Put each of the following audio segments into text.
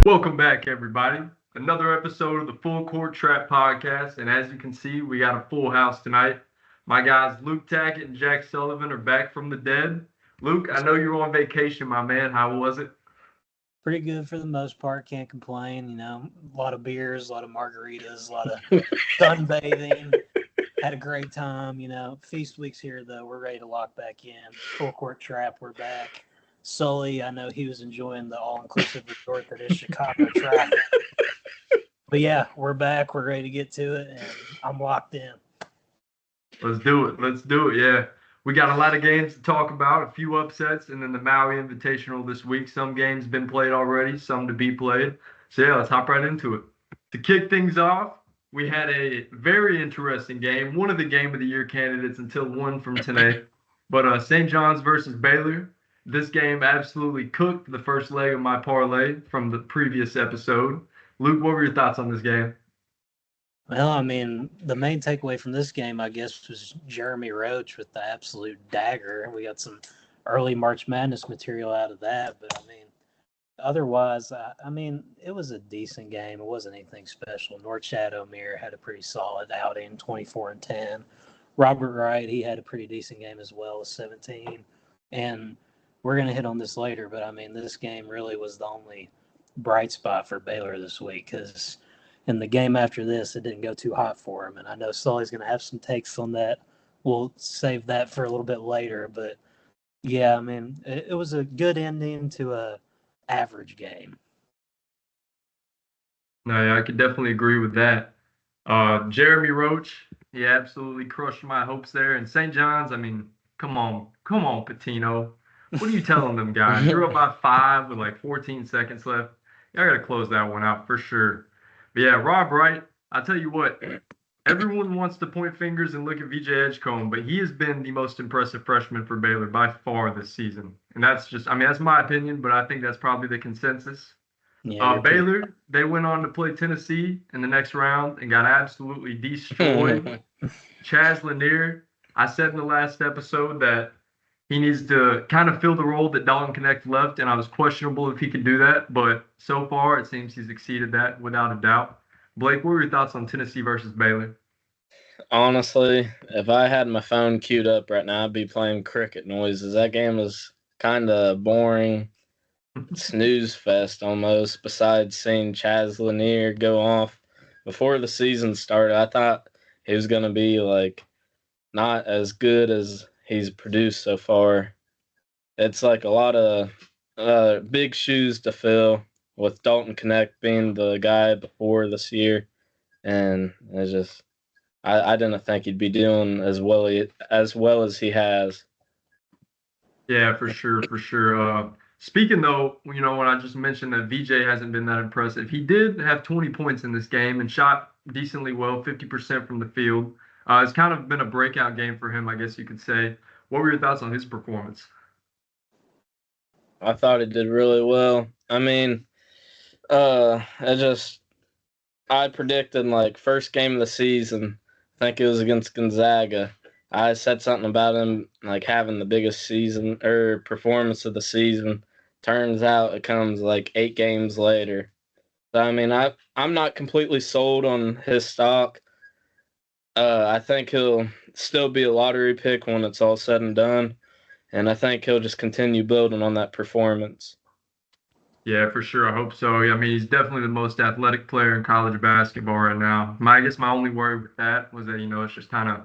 Welcome back, everybody. Another episode of the Full Court Trap Podcast. And as you can see, we got a full house tonight. My guys Luke Tackett and Jack Sullivan are back from the dead. Luke, I know you were on vacation, my man. How was it? Pretty good for the most part. Can't complain. A lot of beers, a lot of margaritas, a lot of sunbathing. Had a great time. Feast week's here, though. We're ready to lock back in. Full Court Trap, we're back. Sully, I know he was enjoying the all-inclusive resort that is Chicago traffic. But yeah, we're back. We're ready to get to it, and I'm locked in. Let's do it. Yeah. We got a lot of games to talk about, a few upsets, and then the Maui Invitational this week. Some games been played already, some to be played. So yeah, let's hop right into it. To kick things off, we had a very interesting game, one of the Game of the Year candidates until one from today. But St. John's versus Baylor. This game absolutely cooked the first leg of my parlay from the previous episode. Luke, what were your thoughts on this game? Well, the main takeaway from this game, I guess, was Jeremy Roach with the absolute dagger. We got some early March Madness material out of that. But, otherwise, it was a decent game. It wasn't anything special. Norchad O'Meara had a pretty solid outing, 24-10. Robert Wright, he had a pretty decent game as well with 17. And we're going to hit on this later, but, this game really was the only bright spot for Baylor this week because – in the game after this, it didn't go too hot for him. And I know Sully's going to have some takes on that. We'll save that for a little bit later. But, yeah, it was a good ending to a average game. No, yeah, I could definitely agree with that. Jeremy Roach, he absolutely crushed my hopes there. And St. John's, come on, Patino. What are you telling them guys? You're up by 5 with like 14 seconds left. Y'all got to close that one out for sure. But yeah, Rob Wright, I tell you what, everyone wants to point fingers and look at VJ Edgecombe, but he has been the most impressive freshman for Baylor by far this season. And that's just, that's my opinion, but I think that's probably the consensus. Yeah, Baylor, they went on to play Tennessee in the next round and got absolutely destroyed. Chaz Lanier, I said in the last episode that he needs to kind of fill the role that Dalton Connect left, and I was questionable if he could do that. But so far, it seems he's exceeded that without a doubt. Blake, what were your thoughts on Tennessee versus Baylor? Honestly, if I had my phone queued up right now, I'd be playing cricket noises. That game was kind of boring, snooze fest almost, besides seeing Chaz Lanier go off. Before the season started, I thought he was going to be, not as good as he's produced so far. It's like a lot of big shoes to fill with Dalton Connect being the guy before this year. And it's just, I didn't think he'd be doing as well as he has. Yeah, for sure. Speaking though, when I just mentioned that VJ hasn't been that impressive, he did have 20 points in this game and shot decently well, 50% from the field. It's kind of been a breakout game for him, I guess you could say. What were your thoughts on his performance? I thought he did really well. I predicted first game of the season. I think it was against Gonzaga. I said something about him having the biggest season or performance of the season. Turns out it comes 8 games later. So, I'm not completely sold on his stock. I think he'll still be a lottery pick when it's all said and done. And I think he'll just continue building on that performance. Yeah, for sure. I hope so. He's definitely the most athletic player in college basketball right now. I guess my only worry with that was that, it's just kind of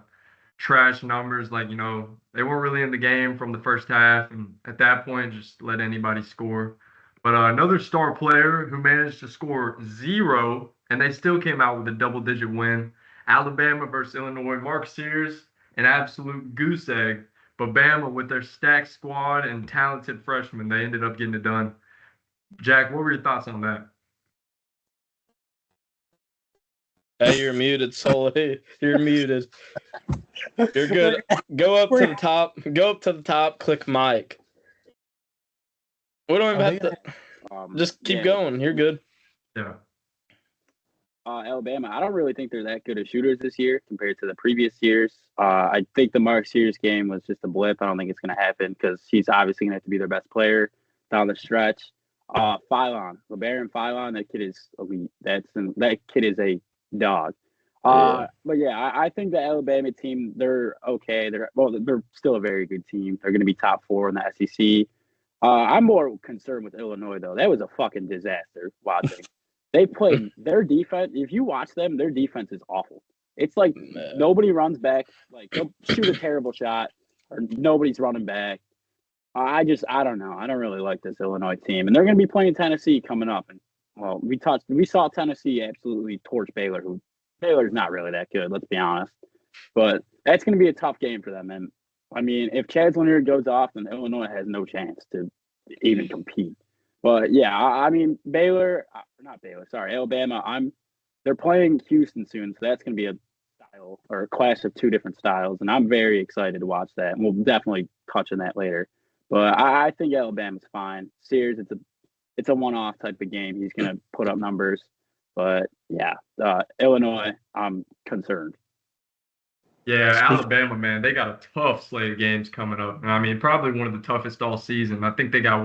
trash numbers. They weren't really in the game from the first half. And at that point, just let anybody score. But another star player who managed to score 0, and they still came out with a double-digit win. Alabama versus Illinois. Mark Sears, an absolute goose egg. But Bama, with their stacked squad and talented freshmen, they ended up getting it done. Jack, what were your thoughts on that? Hey, you're muted, Sully. You're muted. You're good. Go up to the top. Go up to the top. Click mic. We don't even have to. Just keep going. You're good. Yeah. Alabama, I don't really think they're that good of shooters this year compared to the previous years. I think the Mark Sears game was just a blip. I don't think it's going to happen because he's obviously going to have to be their best player down the stretch. Phylon, LeBaron Phylon. That kid is elite. That kid is a dog. Yeah. But yeah, I think the Alabama team, they're okay. They're still a very good team. They're going to be top 4 in the SEC. I'm more concerned with Illinois though. That was a fucking disaster watching. They played their defense. If you watch them, their defense is awful. It's like nobody runs back. Like they'll shoot a terrible shot, or nobody's running back. I don't know. I don't really like this Illinois team, and they're going to be playing Tennessee coming up. And well, we saw Tennessee absolutely torch Baylor. Who Baylor's not really that good. Let's be honest. But that's going to be a tough game for them. And I mean, if Chaz Lanier goes off, then Illinois has no chance to even compete. But yeah, I mean, Alabama. They're playing Houston soon, so that's going to be a style or a clash of 2 different styles, and I'm very excited to watch that. And we'll definitely touch on that later. But I think Alabama's fine. Sears, it's a one-off type of game. He's going to put up numbers. But yeah, Illinois, I'm concerned. Yeah, Alabama, man, they got a tough slate of games coming up. I mean, probably one of the toughest all season. I think they got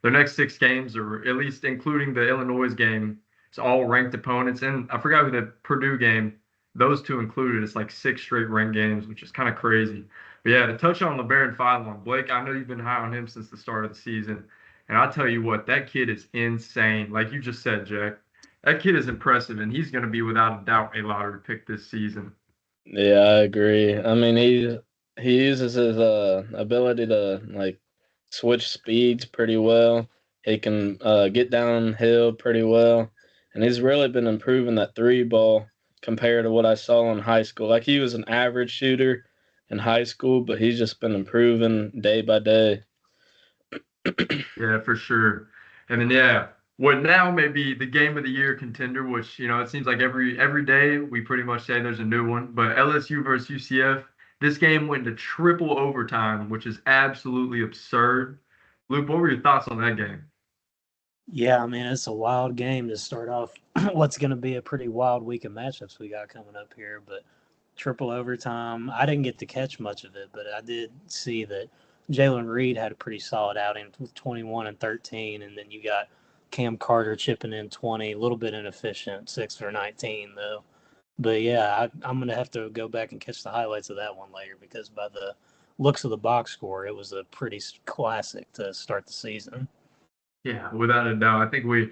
their next 6 games, or at least including the Illinois game, it's all ranked opponents. And I forgot who the Purdue game, those 2 included. It's like 6 straight ranked games, which is kind of crazy. But yeah, to touch on LeBaron Phylon, Blake, I know you've been high on him since the start of the season. And I'll tell you what, that kid is insane. Like you just said, Jack, that kid is impressive, and he's going to be without a doubt a lottery pick this season. Yeah, I agree. I mean, he uses his ability to like switch speeds pretty well. He can get downhill pretty well, and he's really been improving that 3 ball compared to what I saw in high school. Like he was an average shooter in high school, but he's just been improving day by day. Yeah, for sure. And then yeah, what now may be the game of the year contender, which it seems like every day we pretty much say there's a new one. But LSU versus UCF, this game went to triple overtime, which is absolutely absurd. Luke, what were your thoughts on that game? Yeah, I mean, it's a wild game to start off what's going to be a pretty wild week of matchups we got coming up here. But triple overtime, I didn't get to catch much of it, but I did see that Jalen Reed had a pretty solid outing with 21 and 13, and then you got Cam Carter chipping in 20, a little bit inefficient, 6 for 19 though. But yeah, I'm going to have to go back and catch the highlights of that one later, because by the looks of the box score, it was a pretty classic to start the season. Yeah, without a doubt. I think we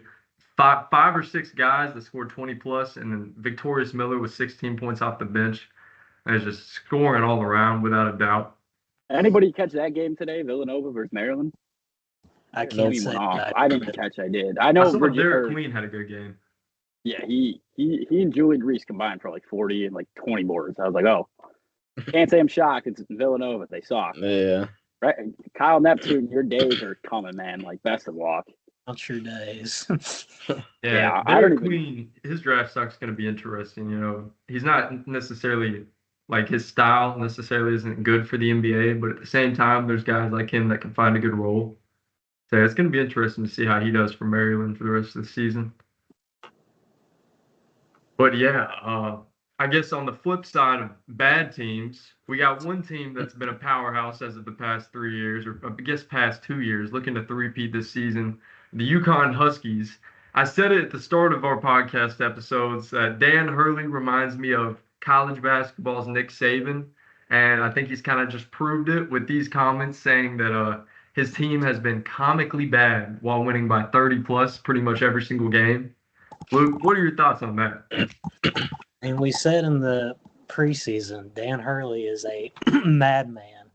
five or 6 guys that scored 20 plus, and then Victorious Miller with 16 points off the bench. And just scoring all around without a doubt. Anybody catch that game today? Villanova versus Maryland? I can't say I didn't catch. I did. I know I saw Derek Queen had a good game. Yeah, he and Julie Grease combined for like 40 and like 20 boards. I was like, oh, can't say I'm shocked. It's Villanova. They suck. Yeah. Right, Kyle Neptune, your days are coming, man. Like best of luck. Not your days. Yeah, Derek Queen, his draft stock's going to be interesting. He's not necessarily like his style necessarily isn't good for the NBA, but at the same time, there's guys like him that can find a good role. So it's going to be interesting to see how he does for Maryland for the rest of the season. But yeah, I guess on the flip side of bad teams, we got one team that's been a powerhouse as of the past 3 years, or I guess past 2 years, looking to three-peat this season, the UConn Huskies. I said it at the start of our podcast episodes that Dan Hurley reminds me of college basketball's Nick Saban, and I think he's kind of just proved it with these comments saying that his team has been comically bad while winning by 30 plus pretty much every single game. Luke, what are your thoughts on that? And we said in the preseason, Dan Hurley is a madman.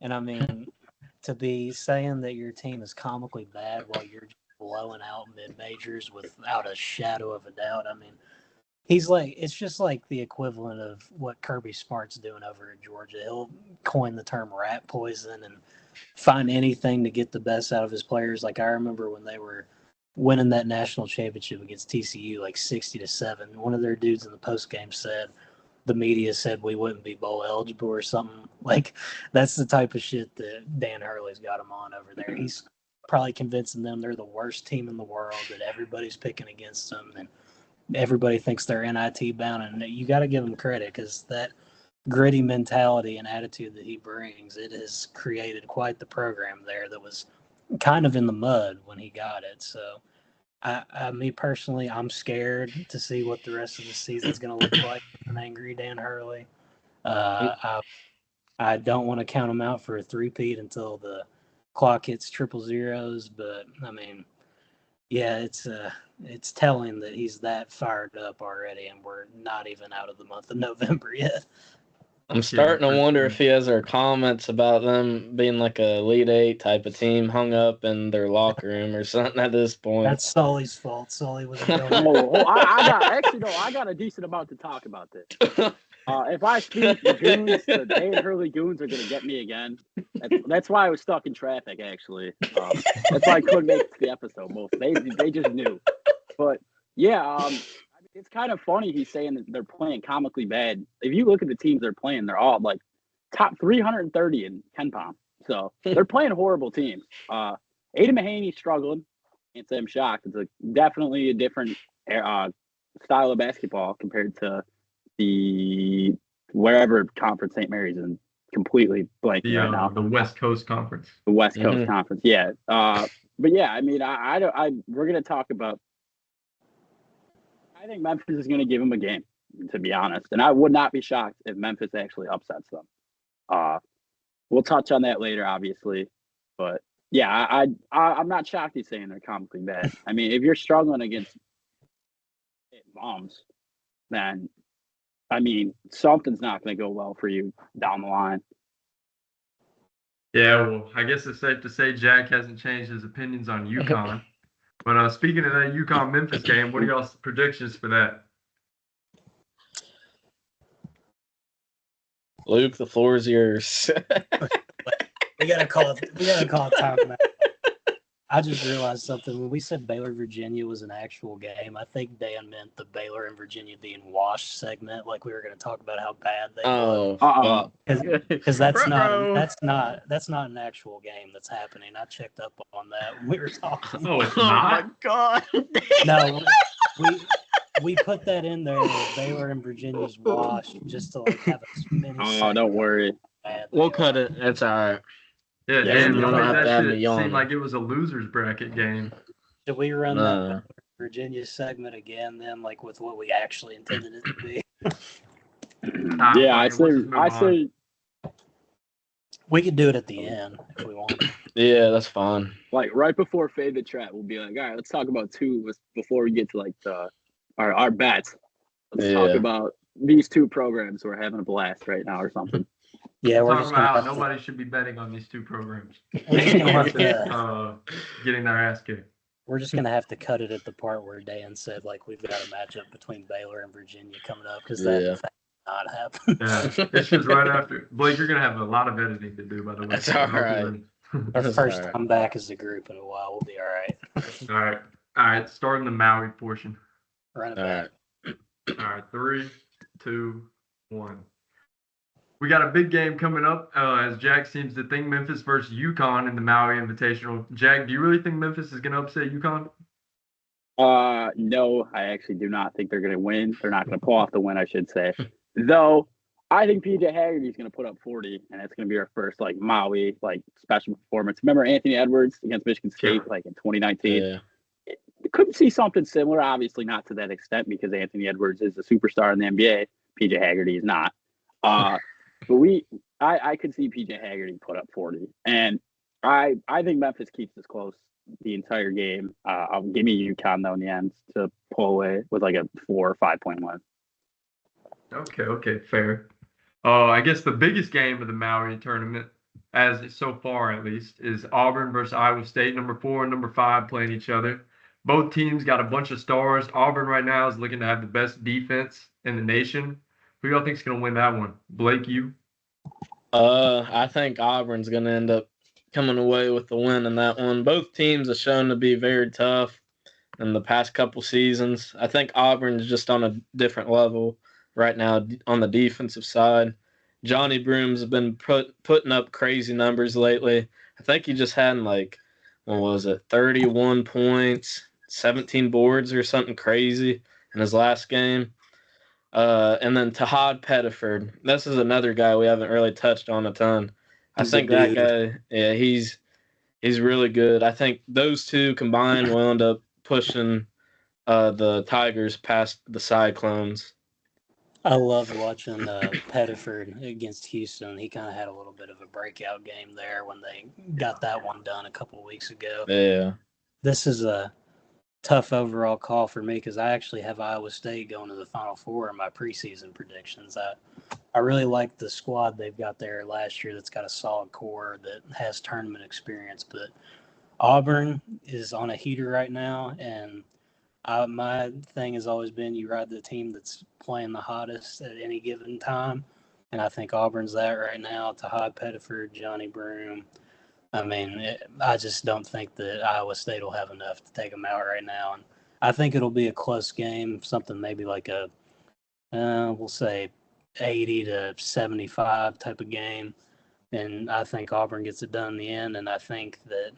And I mean, to be saying that your team is comically bad while you're blowing out mid-majors without a shadow of a doubt, I mean, it's just like the equivalent of what Kirby Smart's doing over at Georgia. He'll coin the term rat poison and find anything to get the best out of his players. Like I remember when they were winning that national championship against TCU, like 60-7. One of their dudes in the post game said, the media said we wouldn't be bowl eligible or something. Like that's the type of shit that Dan Hurley's got him on over there. He's probably convincing them they're the worst team in the world, that everybody's picking against them, and everybody thinks they're NIT bound. And you got to give him credit, because that gritty mentality and attitude that he brings, it has created quite the program there that was kind of in the mud when he got it. So, me personally, I'm scared to see what the rest of the season's going to look like with an angry Dan Hurley. I don't want to count him out for a three-peat until the clock hits triple zeros, but I mean, yeah, it's telling that he's that fired up already, and we're not even out of the month of November yet. I'm starting to wonder if he has our comments about them being like a Elite Eight type of team hung up in their locker room or something at this point. That's Sully's fault. Sully was going. I got a decent amount to talk about this. If I speak the goons, the Dan Hurley goons are going to get me again. That's why I was stuck in traffic, actually. That's why I couldn't make it to the episode. They just knew. But, yeah, it's kind of funny he's saying that they're playing comically bad. If you look at the teams they're playing, they're all, like, top 330 in KenPom. So they're playing horrible teams. Aiden Mahaney's struggling. Can't say I'm shocked. It's definitely a different style of basketball compared to the wherever conference St. Mary's in, completely blanking right now. The West Coast Conference. The West Coast Conference, yeah. But yeah, I mean, we're gonna talk about. I think Memphis is gonna give them a game, to be honest, and I would not be shocked if Memphis actually upsets them. We'll touch on that later, obviously, but yeah, I'm not shocked he's saying they're comically bad. I mean, if you're struggling against bombs, then I mean, something's not going to go well for you down the line. Yeah, well, I guess it's safe to say Jack hasn't changed his opinions on UConn. But speaking of that UConn-Memphis game, what are y'all's predictions for that? Luke, the floor is yours. we gotta call it time. I just realized something. When we said Baylor, Virginia was an actual game, I think Dan meant the Baylor and Virginia being washed segment. Like we were going to talk about how bad they were. Because that's not an actual game that's happening. I checked up on that when we were talking. Oh, it's not? My God. No, we put that in there. Baylor and Virginia's washed just to like have a mini. Oh, don't worry. We'll cut it. It's all right. Yeah, Yeah, Dan, you don't have to have me shit yawn. seemed like it was a loser's bracket game. Should we run that Virginia segment again then, like with what we actually intended it to be? Yeah, I say we could do it at the end if we want. Yeah, that's fine. Like right before Fade the Trap, we'll be like, all right, let's talk about two before we get to like our bets. Let's talk about these two programs who are having a blast right now or something. Yeah, we're talking just about how nobody should be betting on these two programs. Getting their ass kicked. We're just gonna have to cut it at the part where Dan said like we've got a matchup between Baylor and Virginia coming up because that in fact did not happen. Yeah, it's just right after. Blake, you're gonna have a lot of editing to do, by the way. That's all right. Our first time back as a group in a while. We'll be all right. All right. Starting the Maui portion. Run it back. All right. 3, 2, 1. We got a big game coming up as Jack seems to think Memphis versus UConn in the Maui Invitational. Jack, do you really think Memphis is going to upset UConn? No, I actually do not think they're going to win. They're not going to pull off the win, I should say. Though, I think PJ Haggerty's going to put up 40, and it's going to be our first, like, Maui, like, special performance. Remember Anthony Edwards against Michigan State, like, in 2019? Yeah. Could see something similar, obviously not to that extent because Anthony Edwards is a superstar in the NBA. PJ Haggerty is not. But I could see PJ Haggerty put up 40, and I think Memphis keeps this close the entire game. I'll give me UConn though in the end to pull away with like a 4 or 5 point win. Okay, fair. I guess the biggest game of the Maui tournament, as so far at least, is Auburn versus Iowa State. Number 4 and number 5 playing each other. Both teams got a bunch of stars. Auburn right now is looking to have the best defense in the nation. Who y'all think is going to win that one? Blake, you? I think Auburn's going to end up coming away with the win in that one. Both teams have shown to be very tough in the past couple seasons. I think Auburn's just on a different level right now on the defensive side. Johnny Broom's been putting up crazy numbers lately. I think he just had 31 points, 17 boards or something crazy in his last game. And then Tahad Pettiford. This is another guy we haven't really touched on a ton. I think that guy, yeah, he's He's really good. I think those two combined will end up pushing the Tigers past the Cyclones. I loved watching Pettiford against Houston. He kind of had a little bit of a breakout game there when they got that one done a couple of weeks ago. Yeah. This is a tough overall call for me because I actually have Iowa State going to the Final Four in my preseason predictions. I really like the squad they've got there last year that's got a solid core that has tournament experience, but Auburn is on a heater right now, and my thing has always been you ride the team that's playing the hottest at any given time, and I think Auburn's that right now. Tahad Pettiford, Johnny Broom. I mean, I just don't think that Iowa State will have enough to take them out right now, and I think it'll be a close game, something maybe like a we'll say 80 to 75 type of game, and I think Auburn gets it done in the end, and I think that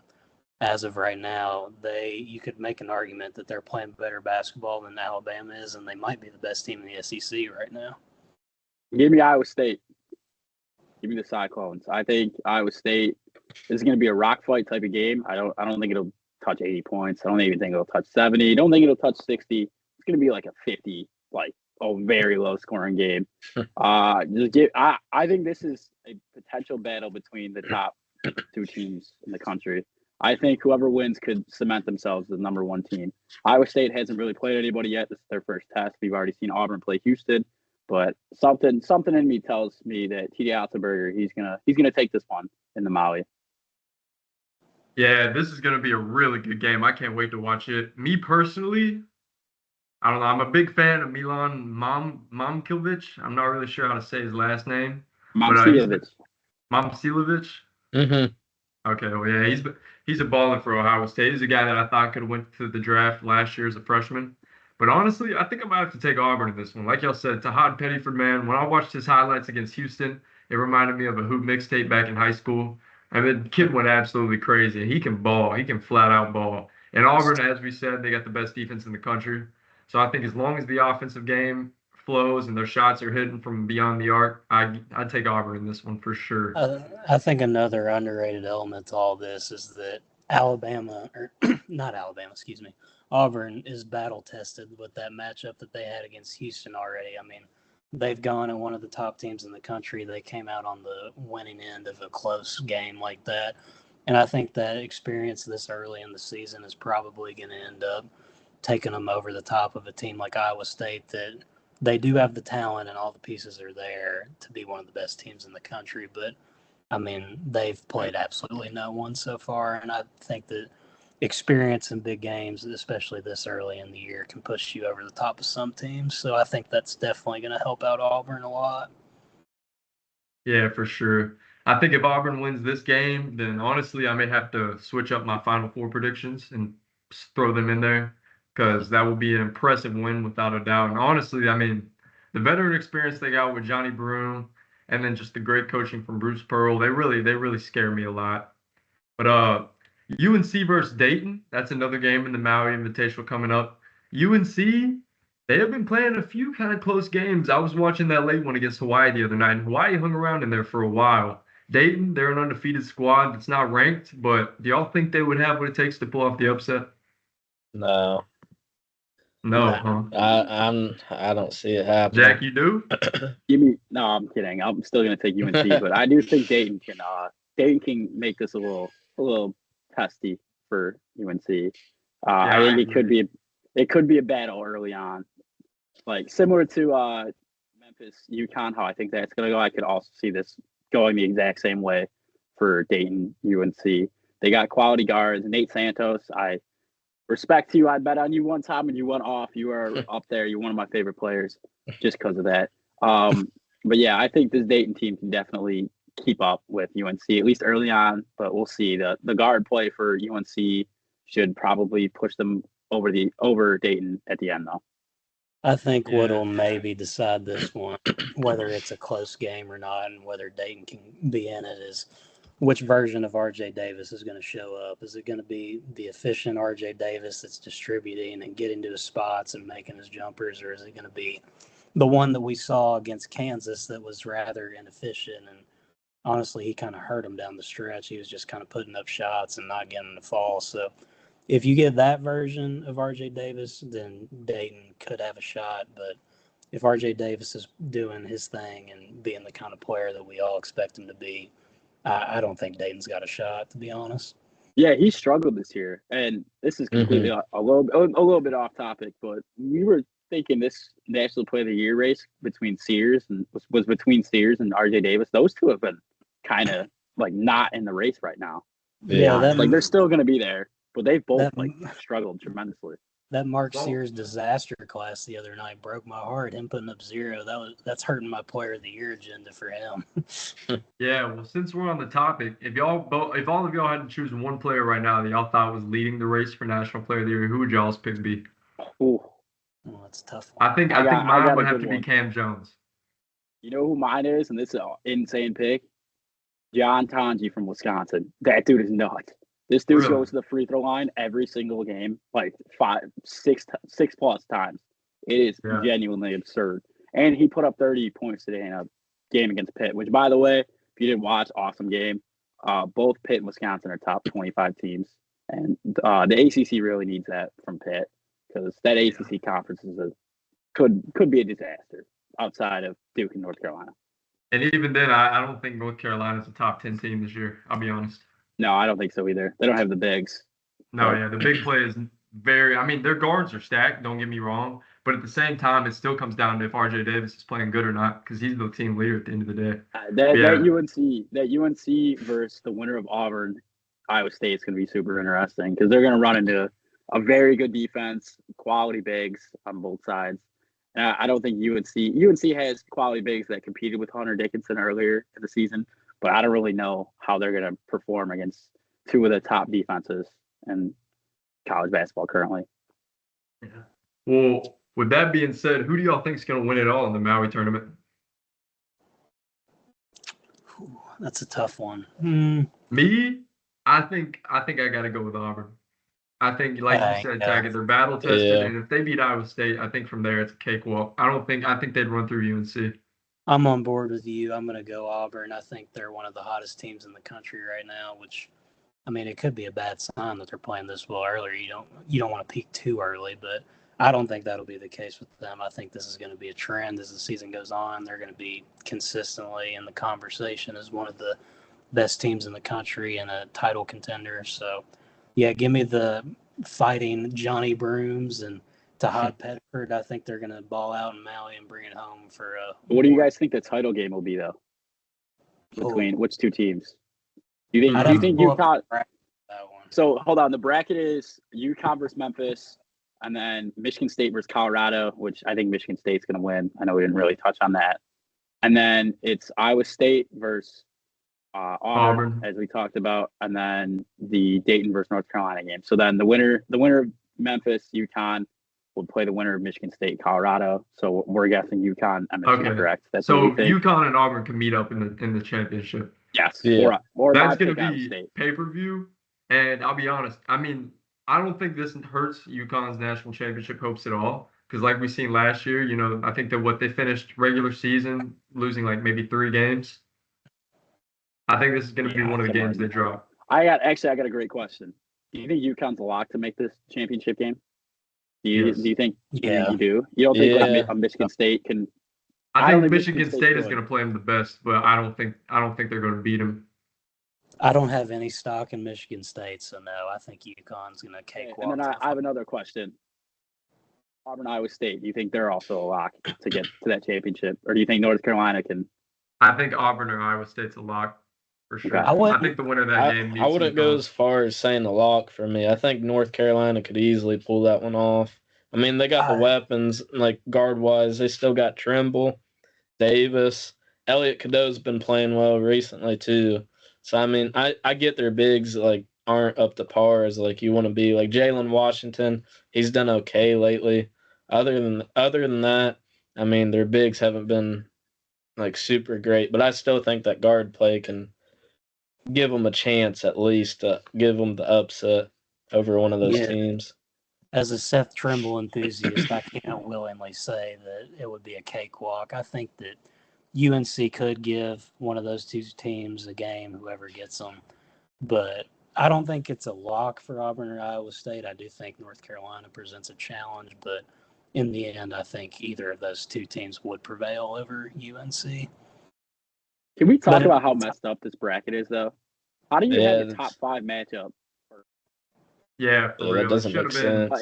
as of right now, you could make an argument that they're playing better basketball than Alabama is, and they might be the best team in the SEC right now. Give me Iowa State. Give me the Cyclones. I think Iowa State is going to be a rock fight type of game. I don't think it'll touch 80 points. I don't even think it'll touch 70. I don't think it'll touch 60. It's going to be like a 50, like a very low scoring game. I think this is a potential battle between the top two teams in the country. I think whoever wins could cement themselves as the number one team. Iowa State hasn't really played anybody yet. This is their first test. We've already seen Auburn play Houston, but something in me tells me that TD Altenberger, he's gonna take this one in the Maui. Yeah, this is going to be a really good game. I can't wait to watch it. Me personally, I don't know. I'm a big fan of Milan Momcilovic. I'm not really sure how to say his last name. Momcilovic. Momcilovic. Mm-hmm. Okay, well, yeah, he's a baller for Ohio State. He's a guy that I thought could have went to the draft last year as a freshman. But honestly, I think I might have to take Auburn in this one. Like y'all said, Tahad Pettiford, man, when I watched his highlights against Houston, it reminded me of a Hoop mixtape back in high school. I mean, the kid went absolutely crazy. He can ball. He can flat out ball. And Auburn, as we said, they got the best defense in the country. So I think as long as the offensive game flows and their shots are hitting from beyond the arc, I'd take Auburn in this one for sure. I think another underrated element to all this is that Auburn is battle tested with that matchup that they had against Houston already. I mean, they've gone at one of the top teams in the country. They came out on the winning end of a close game like that. And I think that experience this early in the season is probably going to end up taking them over the top of a team like Iowa State that they do have the talent and all the pieces are there to be one of the best teams in the country. But, I mean, they've played absolutely no one so far. And I think that experience in big games, especially this early in the year, can push you over the top of some teams. So I think that's definitely going to help out Auburn a lot. Yeah, for sure. I think if Auburn wins this game, then honestly, I may have to switch up my Final Four predictions and throw them in there because that will be an impressive win without a doubt. And honestly, I mean, the veteran experience they got with Johnny Broom and then just the great coaching from Bruce Pearl, they really scare me a lot. But UNC versus Dayton, that's another game in the Maui Invitational coming up. UNC, they have been playing a few kind of close games. I was watching that late one against Hawaii the other night, and Hawaii hung around in there for a while. Dayton, they're an undefeated squad that's not ranked, but do y'all think they would have what it takes to pull off the upset? No. No, huh? I don't see it happening. Jack, you do? No, I'm kidding. I'm still gonna take UNC, but I do think Dayton can make this a little testy for UNC. I think it could be a battle early on, like similar to Memphis UConn. How I think that's gonna go. I could also see this going the exact same way for Dayton UNC. They got quality guards. Nate Santos, I respect you. I bet on you one time and you went off. You are up there. You're one of my favorite players just because of that. But yeah, I think this Dayton team can definitely keep up with UNC, at least early on, but we'll see. The guard play for UNC should probably push them over Dayton at the end, though. I think what'll maybe decide this one, whether it's a close game or not, and whether Dayton can be in it, is which version of RJ Davis is going to show up. Is it going to be the efficient RJ Davis that's distributing and getting to his spots and making his jumpers, or is it going to be the one that we saw against Kansas that was rather inefficient and honestly, he kind of hurt him down the stretch. He was just kind of putting up shots and not getting the fall. So if you get that version of RJ Davis, then Dayton could have a shot. But if RJ Davis is doing his thing and being the kind of player that we all expect him to be, I don't think Dayton's got a shot, to be honest. Yeah, he struggled this year, and this is completely a little bit off topic, but we were thinking this National Player of the Year race between Sears and was between Sears and RJ Davis. Those two have been kind of like not in the race right now. Yeah, like they're still going to be there, but they've both that- struggled tremendously. That Mark Sears disaster class the other night broke my heart. Him putting up 0, that's hurting my Player of the Year agenda for him. Yeah, well, since we're on the topic, if all of y'all had to choose one player right now that y'all thought was leading the race for National Player of the Year, who would y'all's pick be? Ooh. Oh, that's a tough one. I think mine would have to be Cam Jones. You know who mine is, and this is an insane pick? John Tonji from Wisconsin. That dude is nuts. This dude goes to the free throw line every single game, like 6+ times. It is genuinely absurd. And he put up 30 points today in a game against Pitt, which, by the way, if you didn't watch, awesome game. Both Pitt and Wisconsin are top 25 teams. And the ACC really needs that from Pitt because that ACC conference could be a disaster outside of Duke and North Carolina. And even then, I don't think North Carolina's a top 10 team this year. I'll be honest. No, I don't think so either. They don't have the bigs. No, yeah, the big play is very. I mean, their guards are stacked. Don't get me wrong, but at the same time, it still comes down to if RJ Davis is playing good or not, because he's the team leader at the end of the day. That UNC versus the winner of Auburn, Iowa State is going to be super interesting because they're going to run into a very good defense, quality bigs on both sides. And I don't think UNC has quality bigs that competed with Hunter Dickinson earlier in the season, but I don't really know how they're going to perform against two of the top defenses in college basketball currently. Yeah. Well, with that being said, who do y'all think is going to win it all in the Maui tournament? That's a tough one. Me, I think I got to go with Auburn. I think, like you said, Taggart, they're battle tested, and if they beat Iowa State, I think from there it's a cakewalk. I think they'd run through UNC. I'm on board with you. I'm going to go Auburn. I think they're one of the hottest teams in the country right now, which, I mean, it could be a bad sign that they're playing this well earlier. You don't want to peak too early, but I don't think that'll be the case with them. I think this is going to be a trend as the season goes on. They're going to be consistently in the conversation as one of the best teams in the country and a title contender. So, yeah, give me the fighting Johnny Brooms and Tahad Pettiford. I think they're going to ball out in Maui and bring it home for what do you guys think the title game will be, though? Between which two teams? Do you think UConn? That one. So, hold on. The bracket is UConn versus Memphis, and then Michigan State versus Colorado, which I think Michigan State's going to win. I know we didn't really touch on that. And then it's Iowa State versus Auburn, as we talked about, and then the Dayton versus North Carolina game. So then the winner of Memphis, UConn, will play the winner of Michigan State, Colorado. So we're guessing UConn. I'm correct. That's so UConn and Auburn can meet up in the championship. Yes. Yeah. Or that's going to be pay-per-view. And I'll be honest. I mean, I don't think this hurts UConn's national championship hopes at all. Because like we seen last year, I think that they finished regular season losing like maybe 3 games. I think this is going to be one of the games they drop. I got a great question. Do you think UConn's a lock to make this championship game? Do you think? Yeah, you do. You don't think a Michigan State can? I think Michigan State is going to play them the best, but I don't think they're going to beat them. I don't have any stock in Michigan State, so no. I think UConn's going to cakewalk. And then I have another question. Auburn, Iowa State. Do you think they're also a lock to get to that championship, or do you think North Carolina can? I think Auburn or Iowa State's a lock. For sure. Okay. I think the winner of that game needs I wouldn't go as far as saying a lock for me. I think North Carolina could easily pull that one off. I mean, they got the weapons, like guard-wise. They still got Trimble, Davis. Elliot Cadeau's been playing well recently, too. So, I mean, I get their bigs, like, aren't up to par as, like, you want to be. Like, Jalen Washington, he's done okay lately. Other than that, I mean, their bigs haven't been, like, super great. But I still think that guard play can give them a chance at least to give them the upset over one of those teams. As a Seth Trimble enthusiast, I can't willingly say that it would be a cakewalk. I think that UNC could give one of those two teams a game, whoever gets them. But I don't think it's a lock for Auburn or Iowa State. I do think North Carolina presents a challenge, but in the end, I think either of those two teams would prevail over UNC. Can we talk about how messed up this bracket is, though? How do you have a top 5 matchup? Yeah, for real. That doesn't make sense.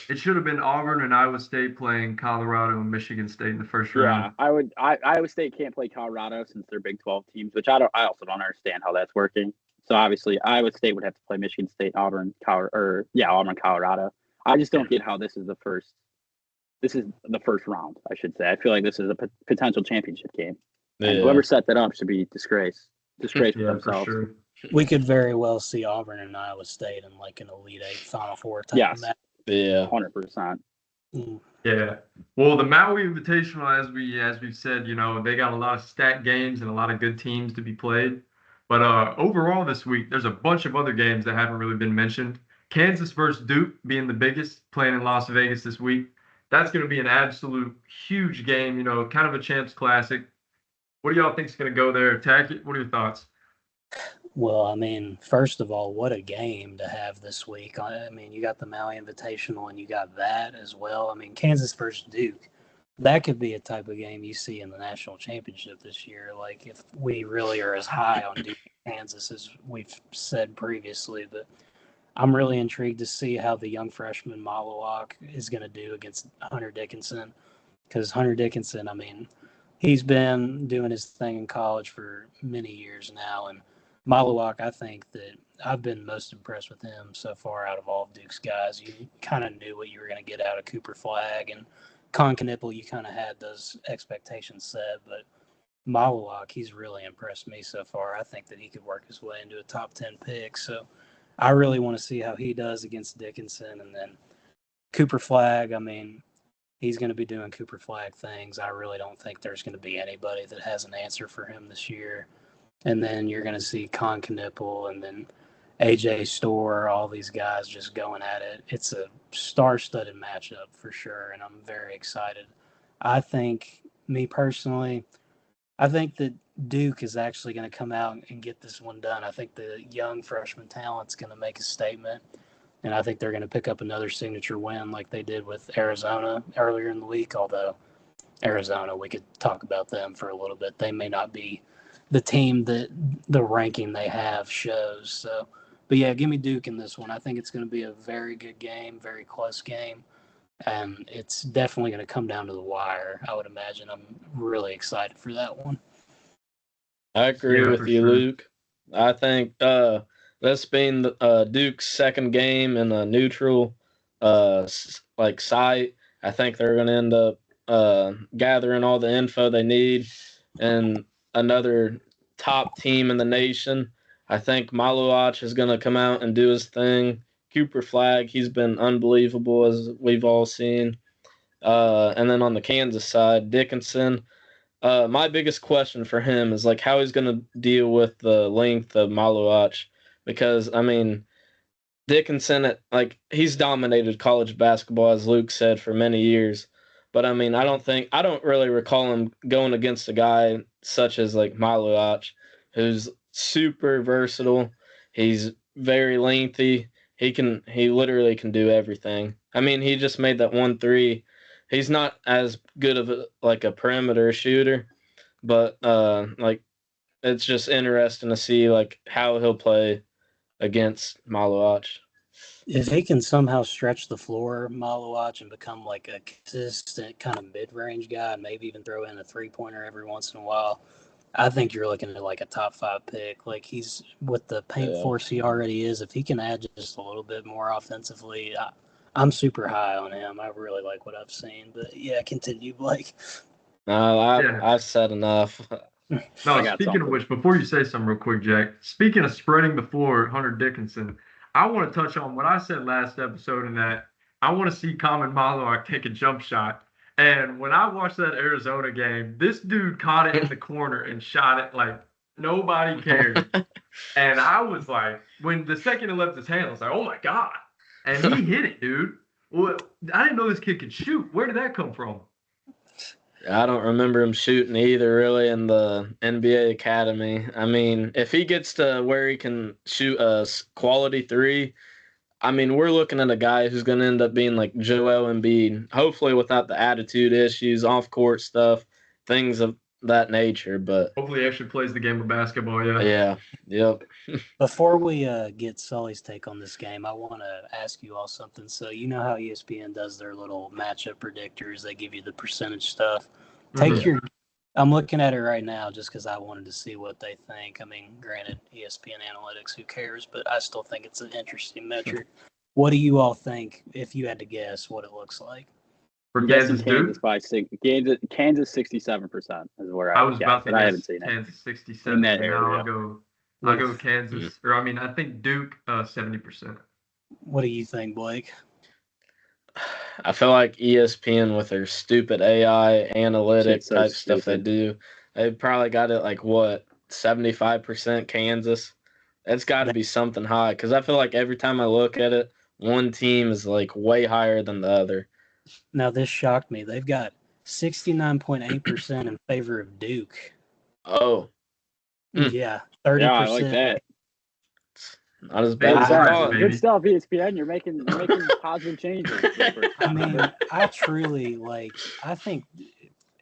It should have been Auburn and Iowa State playing Colorado and Michigan State in the first round. Yeah, Iowa State can't play Colorado since they're Big 12 teams, which I also don't understand how that's working. So obviously, Iowa State would have to play Michigan State, Auburn, Colorado. I just don't get how this is the first. This is the first round, I should say. I feel like this is a potential championship game. Yeah. And whoever set that up should be disgraced for themselves. For sure. We could very well see Auburn and Iowa State in like an Elite Eight, Final Four type of match. Yeah, 100%. Yeah. Well, the Maui Invitational, as we've said, they got a lot of stacked games and a lot of good teams to be played. But overall this week, there's a bunch of other games that haven't really been mentioned. Kansas versus Duke being the biggest, playing in Las Vegas this week. That's going to be an absolute huge game, kind of a champs classic. What do y'all think is going to go there? Tackett, what are your thoughts? Well, I mean, first of all, what a game to have this week. I mean, you got the Maui Invitational and you got that as well. I mean, Kansas versus Duke, that could be a type of game you see in the national championship this year. Like, if we really are as high on Duke and Kansas as we've said previously. But I'm really intrigued to see how the young freshman Malawak is going to do against Hunter Dickinson. Because Hunter Dickinson, I mean, he's been doing his thing in college for many years now, and Malawak, I think that I've been most impressed with him so far out of all of Duke's guys. You kind of knew what you were going to get out of Cooper Flagg, and Con Knippel, you kind of had those expectations set, but Malawak, he's really impressed me so far. I think that he could work his way into a top 10 pick, so I really want to see how he does against Dickinson. And then Cooper Flagg, I mean, he's going to be doing Cooper Flagg things. I really don't think there's going to be anybody that has an answer for him this year. And then you're going to see Con Knippel and then AJ Storr, all these guys just going at it. It's a star-studded matchup for sure, and I'm very excited. I think, me personally, I think that Duke is actually going to come out and get this one done. I think the young freshman talent's going to make a statement, and I think they're going to pick up another signature win like they did with Arizona earlier in the week, although Arizona, we could talk about them for a little bit. They may not be the team that the ranking they have shows. So, but yeah, give me Duke in this one. I think it's going to be a very good game, very close game, and it's definitely going to come down to the wire, I would imagine. I'm really excited for that one. I agree with you, Luke. I think this being Duke's second game in a neutral site, I think they're going to end up gathering all the info they need. And another top team in the nation, I think Malawak is going to come out and do his thing. Cooper Flagg, he's been unbelievable, as we've all seen. And then on the Kansas side, Dickinson, my biggest question for him is how he's going to deal with the length of Malawak, because I mean, Dickinson, he's dominated college basketball, as Luke said, for many years. But I mean, I don't really recall him going against a guy such as Malawak, who's super versatile. He's very lengthy. He literally can do everything. I mean, he just made that 1-3. He's not as good of a perimeter shooter, but it's just interesting to see how he'll play against Malawak. If he can somehow stretch the floor, Malawak, and become a consistent kind of mid-range guy, maybe even throw in a three-pointer every once in a while, I think you're looking at a top 5 pick. He's with the paint force he already is. If he can add just a little bit more offensively, I'm super high on him. I really like what I've seen. But yeah, continue, Blake. I've said enough. No, speaking of which, before you say something real quick, Jack, speaking of spreading the floor, Hunter Dickinson, I want to touch on what I said last episode, in that I want to see Common Malawak take a jump shot. And when I watched that Arizona game, this dude caught it in the corner and shot it like nobody cared. And I was like, when the second it left his hand, I was like, oh my God. And he hit it, dude. Well, I didn't know this kid could shoot. Where did that come from? I don't remember him shooting either, really, in the NBA Academy. I mean, if he gets to where he can shoot a quality three, I mean, we're looking at a guy who's going to end up being like Joel Embiid, hopefully without the attitude issues, off-court stuff, things of that nature. But Hopefully he actually plays the game of basketball, yeah. yeah, yep. Before we get Sully's take on this game, I want to ask you all something. So you know how ESPN does their little matchup predictors? They give you the percentage stuff. I'm looking at it right now just because I wanted to see what they think. I mean, granted, ESPN analytics, who cares? But I still think it's an interesting metric. What do you all think, if you had to guess, what it looks like? For Kansas, Kansas by six. Kansas 67% is where I was guess, about to but I guess haven't seen it. Kansas 67. In that Now area. I'll go Kansas. Or, I mean, I think Duke 70%. What do you think, Blake? I feel like ESPN with their stupid AI analytic So type stuff they stupid. do, they probably got it like, what, 75% Kansas? That's got to be something high because I feel like every time I look at it, one team is like way higher than the other. Now, this shocked me. They've got 69.8% in favor of Duke. Oh. Yeah, 30%. Yeah, I like that. Not as bad as I thought. Good stuff, ESPN. You're making positive changes. I mean, I truly I think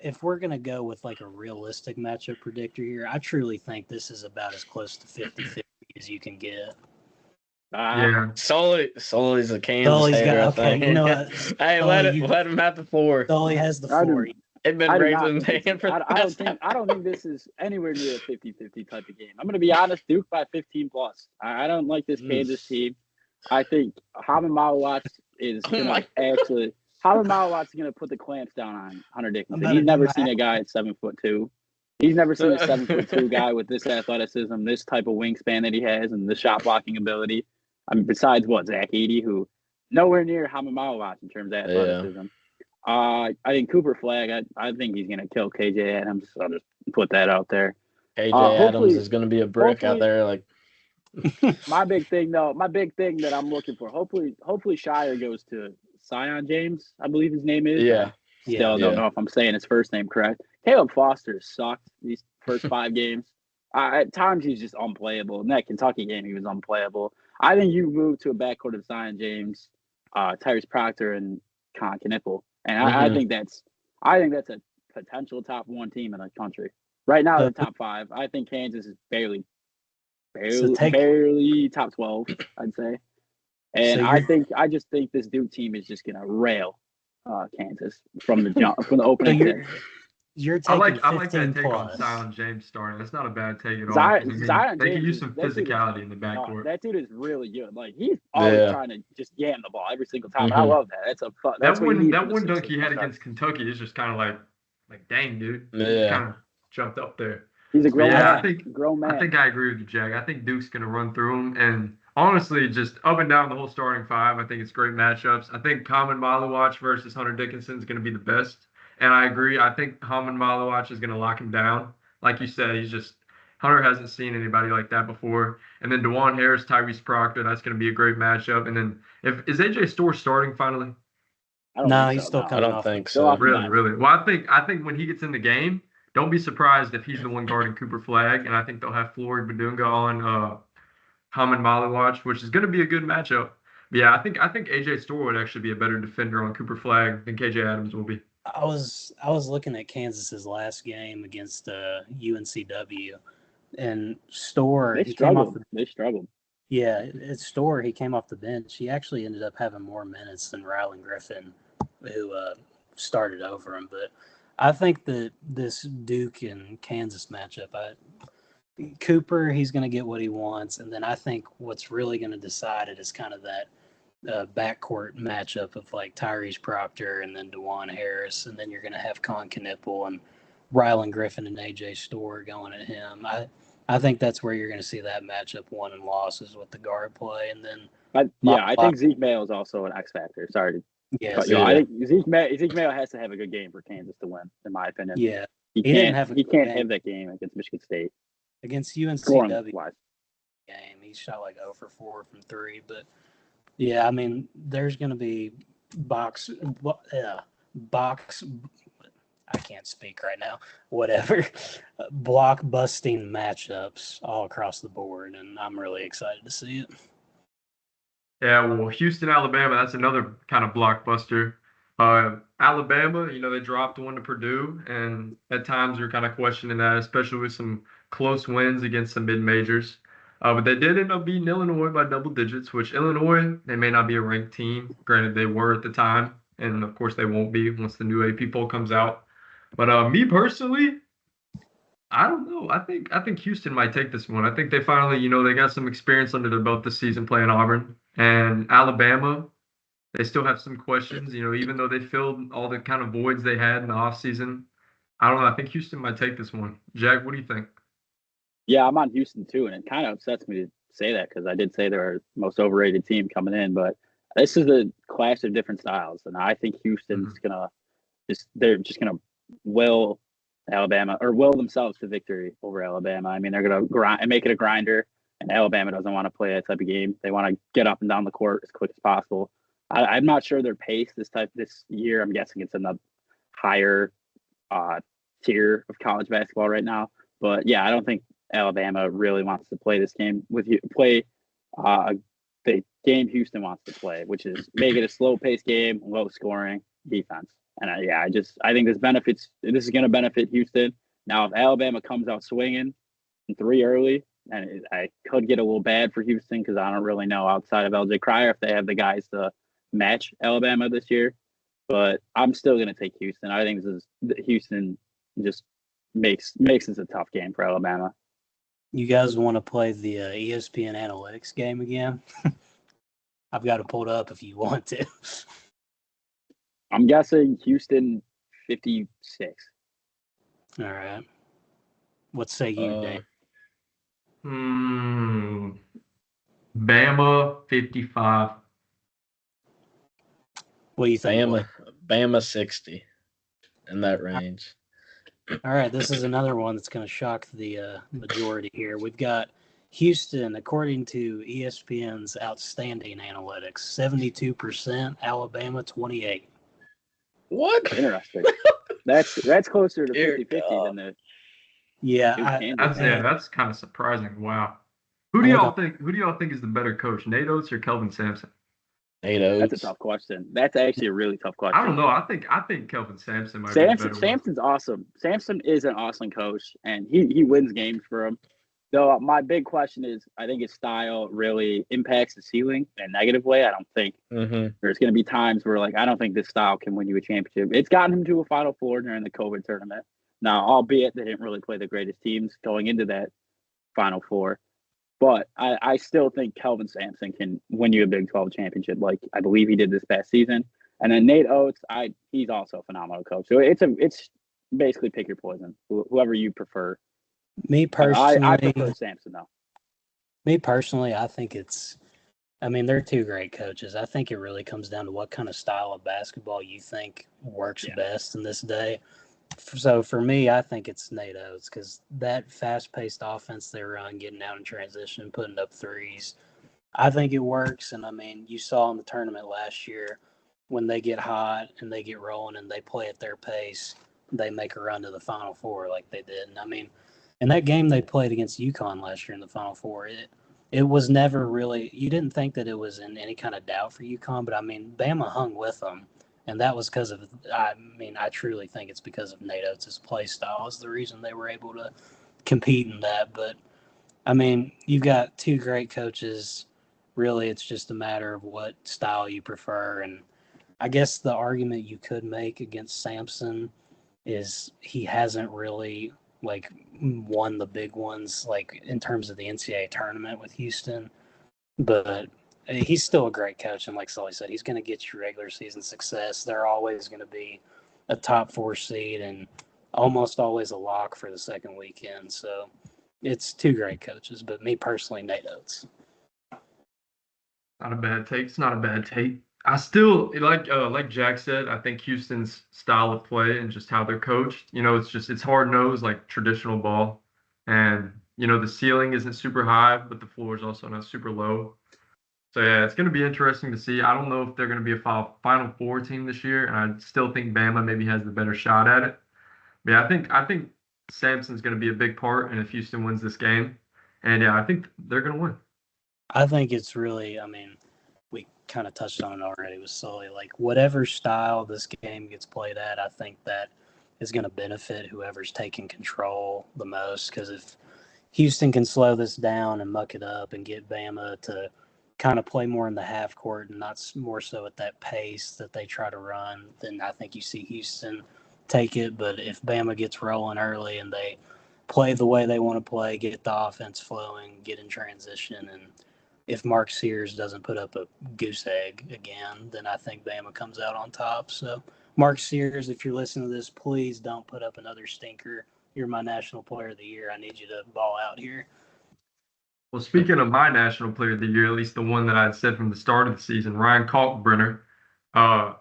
if we're going to go with like a realistic matchup predictor here, I truly think this is about as close to 50-50 as you can get. Yeah. Sully's a Kansas Sully's hater, got, okay, you know what? Hey, Sully, let him have the floor. Sully has the floor. They've been raising the hand for I don't think this is anywhere near a 50-50 type of game. I'm going to be honest, Duke by 15 plus. I don't like this Kansas team. I think Hamid Mawawatz is going to Hamid Mawawatz is going to put the clamps down on Hunter Dickinson. He's never seen a guy at 7'2". He's never seen a 7'2" guy with this athleticism, this type of wingspan that he has, and the shot blocking ability. I mean, besides Zach Edey, who nowhere near Hamid Mawawatz in terms of athleticism. Yeah. I think Cooper Flag, I think he's going to kill KJ Adams. I'll just put that out there. KJ Adams is going to be a brick out there. Like my big thing that I'm looking for, hopefully Shire goes to Sion James, I believe his name is. Yeah. Don't know if I'm saying his first name correct. Caleb Foster sucked these first 5 games. At times he's just unplayable. In that Kentucky game, he was unplayable. I think you move to a backcourt of Sion James, Tyrese Proctor, and Con Knippel. And I think that's a potential top 1 team in the country. Right now, the top 5. I think Kansas is barely top 12, I'd say. And I just think this Duke team is just gonna rail Kansas from the opening. So you're taking I like that take plus. on Sion James starting. That's not a bad take at all. They can use some physicality in the backcourt. That dude is really good. Like he's always trying to just yam the ball every single time. I love that. That's a fun. That one dunk he had against Kentucky is just kind of like dang, dude. He kind of jumped up there. He's a grown man. Grown man. I think I agree with you, Jack. I think Duke's gonna run through him, and honestly, just up and down the whole starting 5. I think it's great matchups. I think Hamid Mawawatz versus Hunter Dickinson is gonna be the best. And I agree. I think Hamid Mawawatz is going to lock him down. Like you said, Hunter hasn't seen anybody like that before. And then DeJuan Harris, Tyrese Proctor, that's going to be a great matchup. And then is AJ Storr starting finally? No, he's still coming off. I don't think so. Really. Well, I think when he gets in the game, don't be surprised if he's the one guarding Cooper Flag. And I think they'll have Floyd Badunga on Hamid Mawawatz, which is going to be a good matchup. But yeah, I think AJ Storr would actually be a better defender on Cooper Flag than KJ Adams will be. I was looking at Kansas's last game against UNCW, and Storr. They struggled. Yeah, it's Storr. He came off the bench. He actually ended up having more minutes than Rylan Griffin, who started over him. But I think that this Duke and Kansas matchup, Cooper, he's going to get what he wants, and then I think what's really going to decide it is kind of that backcourt matchup of like Tyrese Proctor and then DeJuan Harris, and then you're going to have Con Knippel and Rylan Griffin and AJ Storr going at him. I think that's where you're going to see that matchup won and losses with the guard play, and then I think Zeke Mayo is also an X factor. Sorry, I think Zeke Mayo has to have a good game for Kansas to win, in my opinion. Yeah, he can't have that game against Michigan State against UNCW game. He shot like 0 for 4 from 3, but. Yeah, I mean, there's going to be box I can't speak right now. Whatever. Block-busting matchups all across the board, and I'm really excited to see it. Yeah, well, Houston, Alabama, that's another kind of blockbuster. Alabama, they dropped one to Purdue, and at times you're kind of questioning that, especially with some close wins against some mid-majors. But they did end up beating Illinois by double digits, which Illinois, they may not be a ranked team. Granted, they were at the time, and of course they won't be once the new AP poll comes out. But me personally, I don't know. I think Houston might take this one. I think they finally, they got some experience under their belt this season playing Auburn. And Alabama, they still have some questions, even though they filled all the kind of voids they had in the offseason. I don't know. I think Houston might take this one. Jack, what do you think? Yeah, I'm on Houston too, and it kind of upsets me to say that because I did say they're our most overrated team coming in, but this is a clash of different styles, and I think Houston's they're just gonna will Alabama or will themselves to victory over Alabama. I mean, they're gonna grind and make it a grinder, and Alabama doesn't want to play that type of game. They want to get up and down the court as quick as possible. I'm not sure their pace this year. I'm guessing it's in the higher tier of college basketball right now. But yeah, I don't think Alabama really wants to play this game with you. Play the game Houston wants to play, which is make it a slow paced game, low scoring defense. And I think this is going to benefit Houston. Now, if Alabama comes out swinging in 3 early, and I could get a little bad for Houston because I don't really know outside of LJ Cryer if they have the guys to match Alabama this year. But I'm still going to take Houston. I think Houston just makes this a tough game for Alabama. You guys want to play the ESPN analytics game again? I've got it pulled up if you want to. I'm guessing Houston 56. All right. What say you, Dave? Bama 55. What do you think? Bama 60 in that range. All right, this is another one that's going to shock the majority here. We've got Houston, according to ESPN's outstanding analytics, 72%, Alabama 28%. What? Interesting. That's closer to 50-50 than the. Yeah, that's kind of surprising. Wow. Who do y'all think is the better coach, Nate Oates or Kelvin Sampson? Nate Oates. That's a tough question. That's actually a really tough question. I don't know. I think Kelvin Sampson might be the better one. Sampson's awesome. Sampson is an awesome coach, and he wins games for him. Though my big question is, I think his style really impacts the ceiling in a negative way. I don't think there's going to be times where, I don't think this style can win you a championship. It's gotten him to a Final Four during the COVID tournament. Now, albeit they didn't really play the greatest teams going into that Final Four. But I still think Kelvin Sampson can win you a Big 12 championship, like I believe he did this past season. And then Nate Oates, he's also a phenomenal coach. So it's basically pick your poison, whoever you prefer. Me personally, I prefer Sampson though. Me personally, I think they're two great coaches. I think it really comes down to what kind of style of basketball you think works best in this day. So for me, I think it's Nate Oates because that fast-paced offense they run, getting out in transition, putting up threes, I think it works. And, you saw in the tournament last year when they get hot and they get rolling and they play at their pace, they make a run to the Final Four like they did. And, in that game they played against UConn last year in the Final Four, it was never really – you didn't think that it was in any kind of doubt for UConn, but, Bama hung with them. And that was because of, I truly think it's because of Nate Oates' play style is the reason they were able to compete in that. But, you've got two great coaches. Really, it's just a matter of what style you prefer. And I guess the argument you could make against Sampson is he hasn't really, won the big ones, in terms of the NCAA tournament with Houston. But he's still a great coach, and like Sully said, he's going to get you regular season success. They're always going to be a top 4 seed and almost always a lock for the second weekend. So it's two great coaches, but me personally, Nate Oates. Not a bad take. It's not a bad take. I still like Jack said. I think Houston's style of play and just how they're coached. It's hard nosed like traditional ball, and the ceiling isn't super high, but the floor is also not super low. So, yeah, it's going to be interesting to see. I don't know if they're going to be a Final Four team this year, and I still think Bama maybe has the better shot at it. Yeah, I think Sampson's going to be a big part, and if Houston wins this game, and yeah, I think they're going to win. I think it's really, I mean, we kind of touched on it already with Sully. Like, whatever style this game gets played at, I think that is going to benefit whoever's taking control the most. Because if Houston can slow this down and muck it up and get Bama to kind of play more in the half court and not more so at that pace that they try to run, then I think you see Houston take it. But if Bama gets rolling early and they play the way they want to play, get the offense flowing, get in transition, and if Mark Sears doesn't put up a goose egg again, then I think Bama comes out on top. So, Mark Sears, if you're listening to this, please don't put up another stinker. You're my National Player of the Year. I need you to ball out here. Well, speaking of my National Player of the Year, at least the one that I had said from the start of the season, Ryan Kalkbrenner, uh,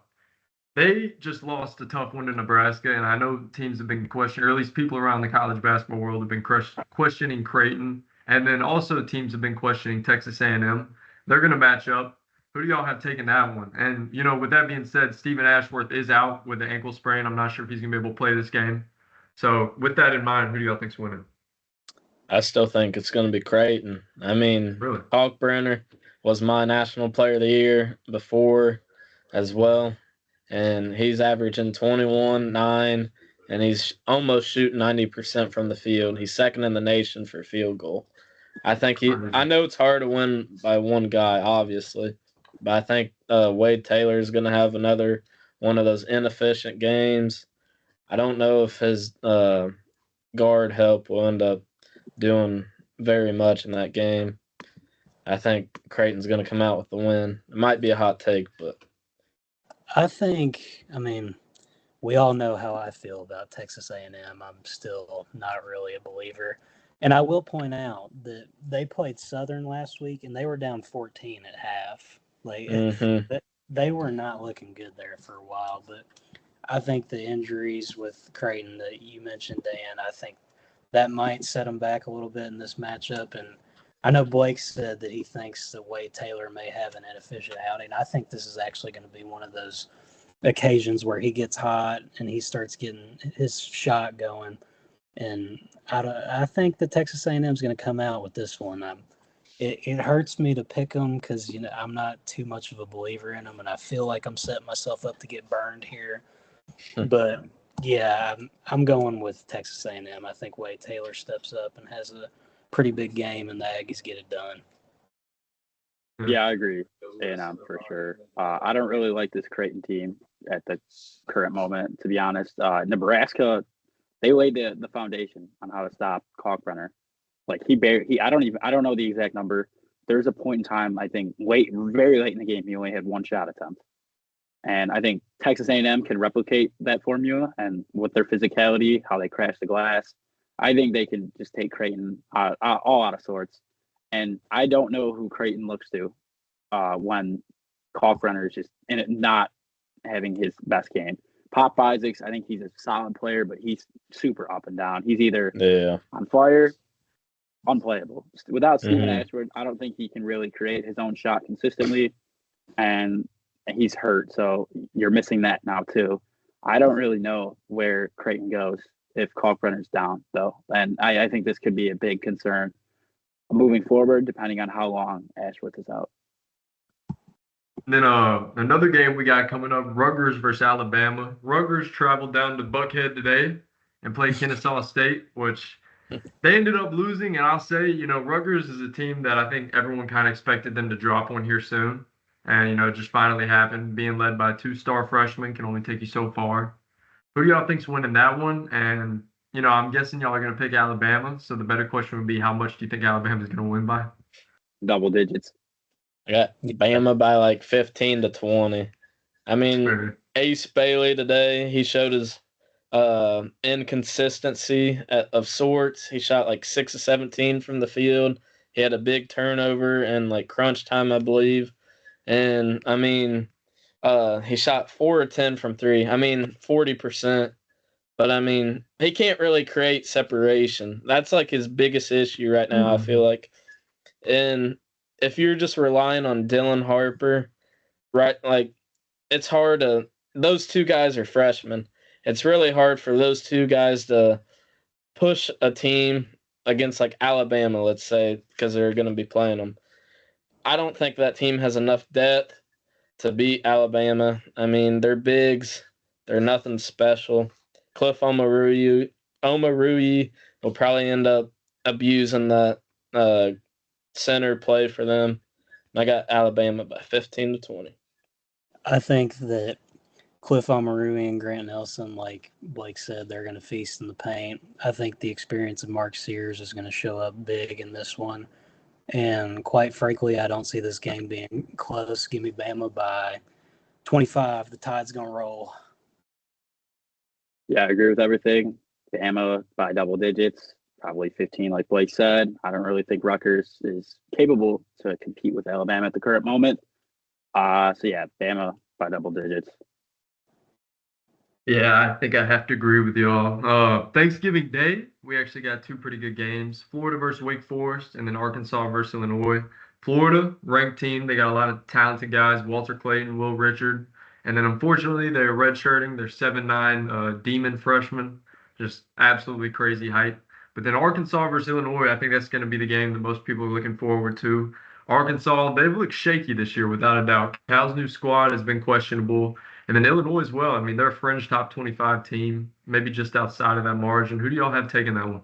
they just lost a tough one to Nebraska, and I know teams have been questioning, or at least people around the college basketball world have been questioning Creighton, and then also teams have been questioning Texas A&M. They're going to match up. Who do y'all have taken that one? And with that being said, Stephen Ashworth is out with an ankle sprain. I'm not sure if he's going to be able to play this game. So with that in mind, who do y'all think's winning? I still think it's going to be Creighton. I mean, Really? Kalkbrenner was my National Player of the Year before as well, and he's averaging 21, 9, and he's almost shooting 90% from the field. He's second in the nation for field goal. I know it's hard to win by one guy, obviously, but I think Wade Taylor is going to have another one of those inefficient games. I don't know if his guard help will end up doing very much in that game. I think Creighton's going to come out with the win. It might be a hot take, but I think, I mean, we all know how I feel about Texas A&M. I'm still not really a believer. And I will point out that they played Southern last week, and they were down 14 at half. Like, they were not looking good there for a while. But I think the injuries with Creighton that you mentioned, Dan, I think that might set them back a little bit in this matchup. And I know Blake said that he thinks that Wade Taylor may have an inefficient outing. I think this is actually going to be one of those occasions where he gets hot and he starts getting his shot going. And I think that Texas A&M is going to come out with this one. It hurts me to pick them because I'm not too much of a believer in them, and I feel like I'm setting myself up to get burned here. But yeah, I'm going with Texas A&M. I think Wade Taylor steps up and has a pretty big game, and the Aggies get it done. Yeah, I agree. A&M for sure. I don't really like this Creighton team at the current moment, to be honest. Nebraska, they laid the foundation on how to stop Kalkbrenner. Like I don't know the exact number. There's a point in time, I think, very late in the game, he only had one shot attempt. And I think Texas A&M can replicate that formula, and with their physicality, how they crash the glass, I think they can just take Creighton all out of sorts. And I don't know who Creighton looks to when Kalkbrenner is just in it, not having his best game. Pop Isaacs, I think he's a solid player, but he's super up and down. He's either on fire, unplayable. Without Stephen Ashford, I don't think he can really create his own shot consistently, and he's hurt, so you're missing that now too. I don't really know where Creighton goes if Kalkbrenner's down, though, and I think this could be a big concern moving forward, depending on how long Ashworth is out. Then another game we got coming up, Rutgers versus Alabama. Rutgers traveled down to Buckhead today and played Kennesaw State, which they ended up losing. And I'll say, Rutgers is a team that I think everyone kind of expected them to drop one here soon. And, it just finally happened. Being led by 2-star freshmen can only take you so far. Who do y'all think's winning that one? And, I'm guessing y'all are going to pick Alabama. So the better question would be, how much do you think Alabama's going to win by? Double digits. I got Bama by like 15 to 20. I mean, Ace Bailey today, he showed his inconsistency of sorts. He shot like 6 of 17 from the field. He had a big turnover in like crunch time, I believe. And I mean, he shot 4 of 10 from 3. I mean, 40%. But I mean, he can't really create separation. That's like his biggest issue right now, I feel like. And if you're just relying on Dylan Harper, right, like it's hard to – those two guys are freshmen. it's really hard for those two guys to push a team against like Alabama, let's say, because they're going to be playing them. I don't think that team has enough depth to beat Alabama. I mean, they're bigs. They're nothing special. Cliff Omoruyi will probably end up abusing that center play for them. I got Alabama by 15-20. I think that Cliff Omoruyi and Grant Nelson, like Blake said, they're going to feast in the paint. I think the experience of Mark Sears is going to show up big in this one. And quite frankly, I don't see this game being close. Give me Bama by 25. The Tide's going to roll. Yeah, I agree with everything. Bama by double digits, probably 15, like Blake said. I don't really think Rutgers is capable to compete with Alabama at the current moment. So yeah, Bama by double digits. Yeah, I think I have to agree with y'all. Thanksgiving Day, we actually got two pretty good games. Florida versus Wake Forest, and then Arkansas versus Illinois. Florida, ranked team. They got a lot of talented guys, Walter Clayton, Will Richard. And then unfortunately, they're redshirting. They're 7'9", demon freshmen. Just absolutely crazy height. But then Arkansas versus Illinois, I think that's going to be the game that most people are looking forward to. Arkansas, they've looked shaky this year, without a doubt. Cal's new squad has been questionable. And then Illinois as well. I mean, they're a fringe top 25 team, maybe just outside of that margin. Who do y'all have taking that one?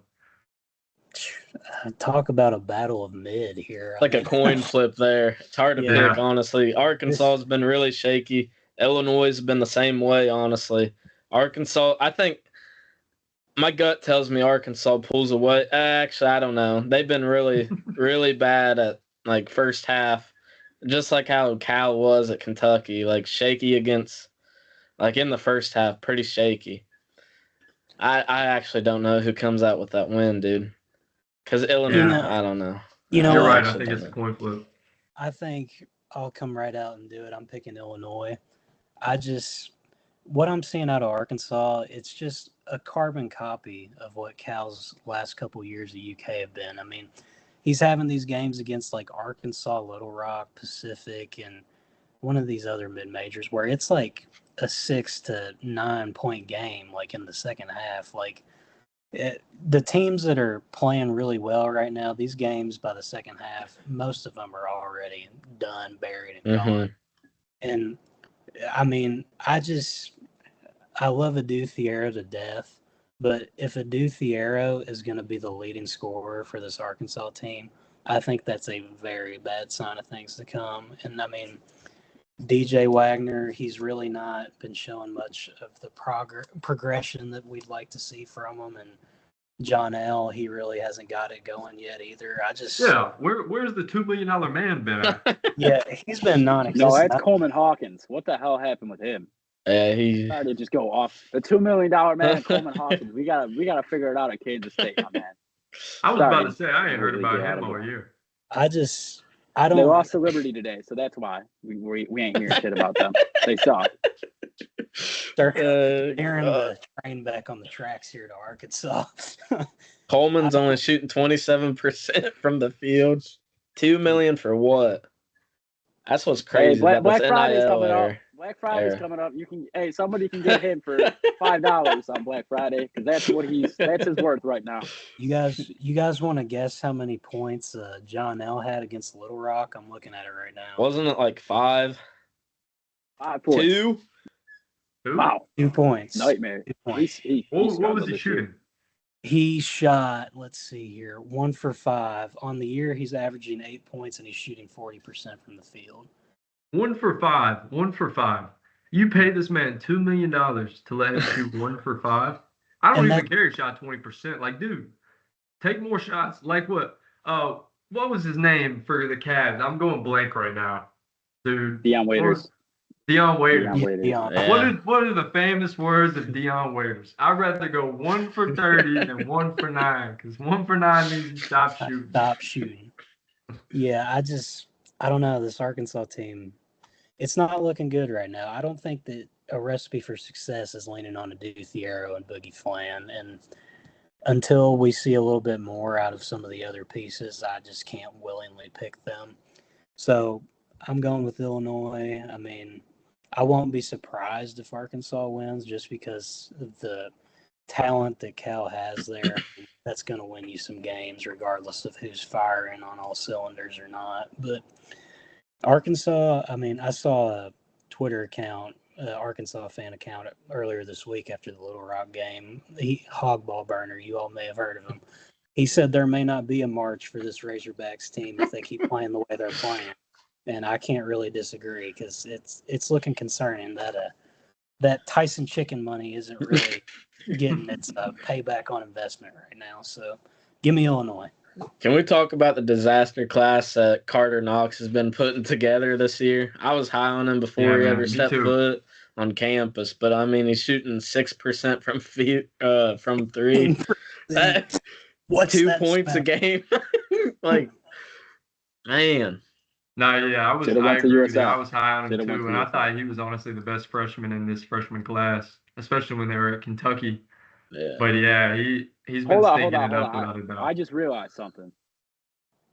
Talk about a battle of mid here. Like a coin flip there. It's hard to Yeah. pick, honestly. Arkansas has been really shaky. Illinois has been the same way, honestly. Arkansas, I think my gut tells me Arkansas pulls away. Actually, I don't know. They've been really, really bad at like first half, just like how Cal was at Kentucky, like shaky against, like in the first half, pretty shaky. I actually don't know who comes out with that win, dude. Because Illinois, I don't know. You're right. I actually think don't it's a know. coin flip. I think I'll come right out and do it. I'm picking Illinois. What I'm seeing out of Arkansas, it's just a carbon copy of what Cal's last couple years at UK have been. I mean, he's having these games against like Arkansas, Little Rock, Pacific, and one of these other mid majors where it's like a 6 to 9 point game, like in the second half. Like the teams that are playing really well right now, these games by the second half, most of them are already done, buried, and gone. And I mean, I love Adu Thiero to death, but if Adu Thiero is going to be the leading scorer for this Arkansas team, I think that's a very bad sign of things to come. And I mean, DJ Wagner, he's really not been showing much of the progression that we'd like to see from him. And John L., he really hasn't got it going yet either. Where's the $2 million man been at? Yeah, he's been non-existent. No, that's Coleman Hawkins. What the hell happened with him? Yeah, he tried to just go off. The $2 million man, Coleman Hawkins. We gotta figure it out at Kansas State, my man. I was about to say I ain't heard about him all year. I don't. They lost to Liberty today, so that's why we ain't hearing shit about them. They suck. They're hearing the train back on the tracks here to Arkansas. Coleman's only shooting 27% from the field. $2 million for what? That's what's crazy. Hey, Black Friday's coming up. Black Friday's coming up. Somebody can get him for $5 on Black Friday because that's his worth right now. You guys want to guess how many points John L had against Little Rock? I'm looking at it right now. Wasn't it like 5? 5 points. 2? Wow. 2 points. Nightmare. 2 points. What was he shooting? He shot, let's see here, 1 for 5. On the year, he's averaging 8 points, and he's shooting 40% from the field. 1 for 5. 1 for 5. You pay this man $2 million to let him shoot 1 for 5? I don't even care he shot 20%. Like, dude, take more shots. Like what? What was his name for the Cavs? I'm going blank right now. Dude. Dion Waiters. Dion Waiters. Yeah. What are the famous words of Dion Waiters? I'd rather go 1 for 30 than 1 for 9, because 1 for 9 means you stop shooting. Stop shooting. Yeah, I don't know. This Arkansas team, it's not looking good right now. I don't think that a recipe for success is leaning on Adu Thiero and Boogie Flan. And until we see a little bit more out of some of the other pieces, I just can't willingly pick them. So I'm going with Illinois. I mean, I won't be surprised if Arkansas wins just because of the talent that Cal has there. That's going to win you some games regardless of who's firing on all cylinders or not. But Arkansas, I mean, I saw a Twitter account, Arkansas fan account earlier this week after the Little Rock game. Hogball Burner, you all may have heard of him. He said there may not be a March for this Razorbacks team if they keep playing the way they're playing. And I can't really disagree because it's looking concerning that Tyson chicken money isn't really getting its payback on investment right now. So give me Illinois. Can we talk about the disaster class that Carter Knox has been putting together this year? I was high on him before he ever stepped foot on campus, but I mean he's shooting 6% from three. That's 2 points a game. Like, man. No, yeah, I agree with you. I was high on him too, and I thought he was honestly the best freshman in this freshman class, especially when they were at Kentucky. Yeah. But yeah, he's been stinking it up without a doubt. I just realized something.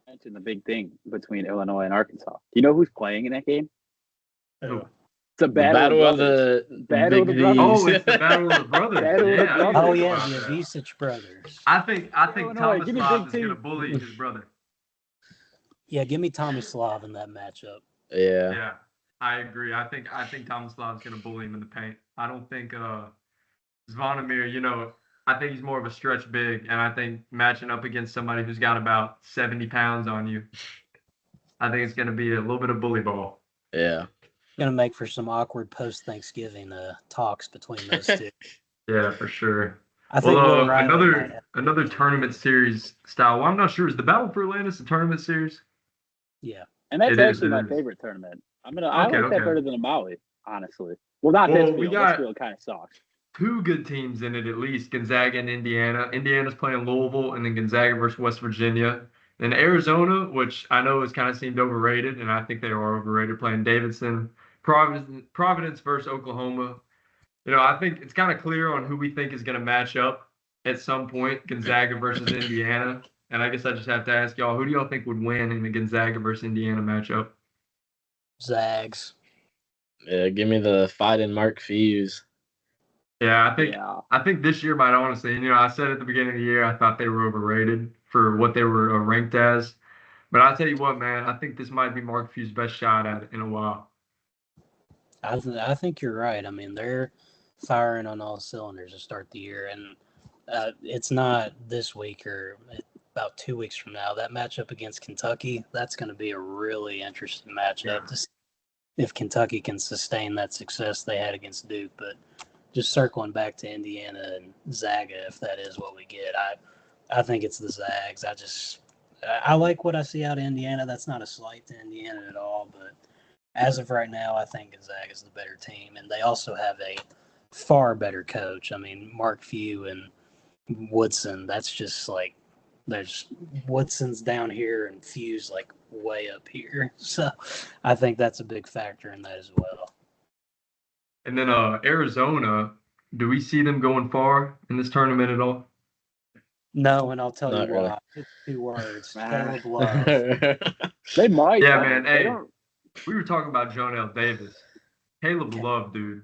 I mentioned the big thing between Illinois and Arkansas. Do you know who's playing in that game? Who? It's a battle of the brothers. Oh, it's the battle of the brothers. The Avicic brothers. I think Thomas Slav is going to bully his brother. Yeah, give me Tommy Slav in that matchup. Yeah. Yeah, I agree. I think Thomas Slav is going to bully him in the paint. I don't think Zvonimir, I think he's more of a stretch big, and I think matching up against somebody who's got about 70 pounds on you, I think it's going to be a little bit of bully ball. Yeah. Going to make for some awkward post-Thanksgiving talks between those two. Yeah, for sure. I think another tournament series style. Well, I'm not sure. Is the Battle for Atlantis a tournament series? Yeah. And that's actually my favorite tournament. I like that better than a Maui, honestly. Well, not this field. This field kind of sucks. 2 good teams in it at least, Gonzaga and Indiana. Indiana's playing Louisville, and then Gonzaga versus West Virginia. Then Arizona, which I know has kind of seemed overrated, and I think they are overrated, playing Davidson. Providence versus Oklahoma. I think it's kind of clear on who we think is going to match up at some point, Gonzaga versus Indiana. And I guess I just have to ask y'all, who do y'all think would win in the Gonzaga versus Indiana matchup? Zags. Yeah, give me the fighting Mark Fuse. Yeah, I think this year might honestly, I said at the beginning of the year I thought they were overrated for what they were ranked as. But I'll tell you what, man, I think this might be Mark Fuse's best shot at it in a while. I think you're right. I mean, they're firing on all cylinders to start the year, and it's not this week or about 2 weeks from now. That matchup against Kentucky, that's going to be a really interesting matchup to see if Kentucky can sustain that success they had against Duke. But just circling back to Indiana and Zaga, if that is what we get, I think it's the Zags. I like what I see out of Indiana. That's not a slight to Indiana at all, but as of right now, I think Gonzaga is the better team, and they also have a far better coach. I mean, Mark Few and Woodson, that's just like there's Woodson's down here and Few's like way up here. So I think that's a big factor in that as well. And then Arizona, do we see them going far in this tournament at all? No, and I'll tell you really. why. It's 2 words. Caleb Love. They might. Yeah, man. Hey, we were talking about Jonell Davis. Caleb Love, dude.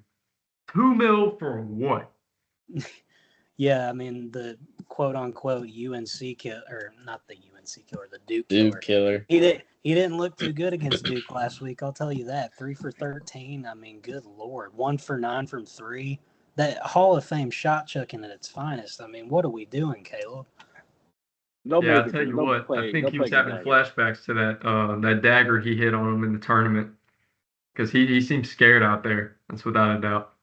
$2 million for what? Yeah, I mean, the quote-unquote UNC killer, or not the UNC killer, the Duke killer. He didn't look too good against Duke last week, I'll tell you that. 3 for 13. I mean, good Lord. 1 for 9 from 3. That Hall of Fame shot chucking at its finest. I mean, what are we doing, Caleb? I'll tell you what. I think he was having flashbacks to that dagger he hit on him in the tournament because he seems scared out there. That's without a doubt.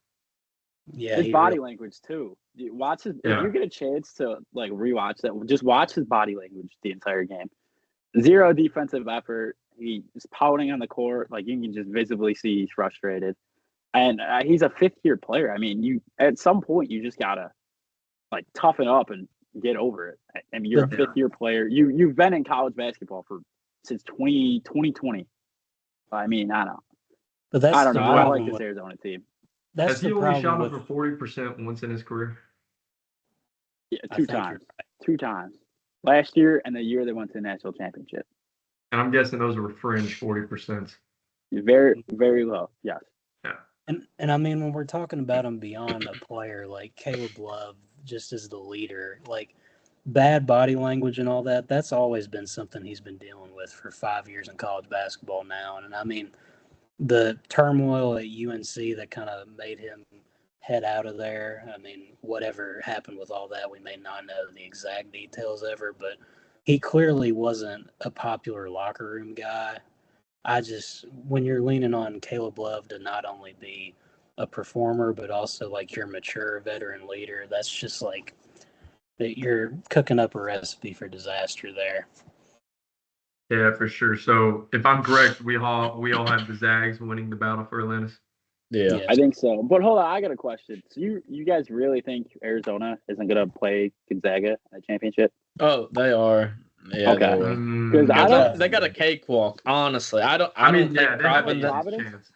Yeah, his body language too. Watch his. If you get a chance to like rewatch that, just watch his body language the entire game. 0 defensive effort. He's pouting on the court. Like you can just visibly see he's frustrated. And he's a 5th-year player. I mean, you at some point you just gotta like toughen up and get over it. I mean, you're a 5th-year player. You've been in college basketball since 2020. I mean, I don't know. But that's I don't know. I don't like this Arizona team. Has he only shot over 40% once in his career? Yeah, 2 times. 2 times. Last year and the year they went to the national championship. And I'm guessing those were fringe 40%. Very, very low. Yes. Yeah. And I mean, when we're talking about him beyond a player, like Caleb Love, just as the leader, like bad body language and all that, that's always been something he's been dealing with for 5 years in college basketball now. And I mean, the turmoil at UNC that kind of made him head out of there. I mean, whatever happened with all that, we may not know the exact details ever, but he clearly wasn't a popular locker room guy. When you're leaning on Caleb Love to not only be a performer, but also like your mature veteran leader, that's just like that you're cooking up a recipe for disaster there. Yeah, for sure. So if I'm correct, we all have the Zags winning the battle for Atlantis. Yeah. Yes. I think so. But hold on, I got a question. So you guys really think Arizona isn't going to play Gonzaga in the championship? Oh, they are. Yeah, Okay. they will. Because I don't. They got a cakewalk. Honestly, I don't mean, think yeah, they have a Providence. decent chance.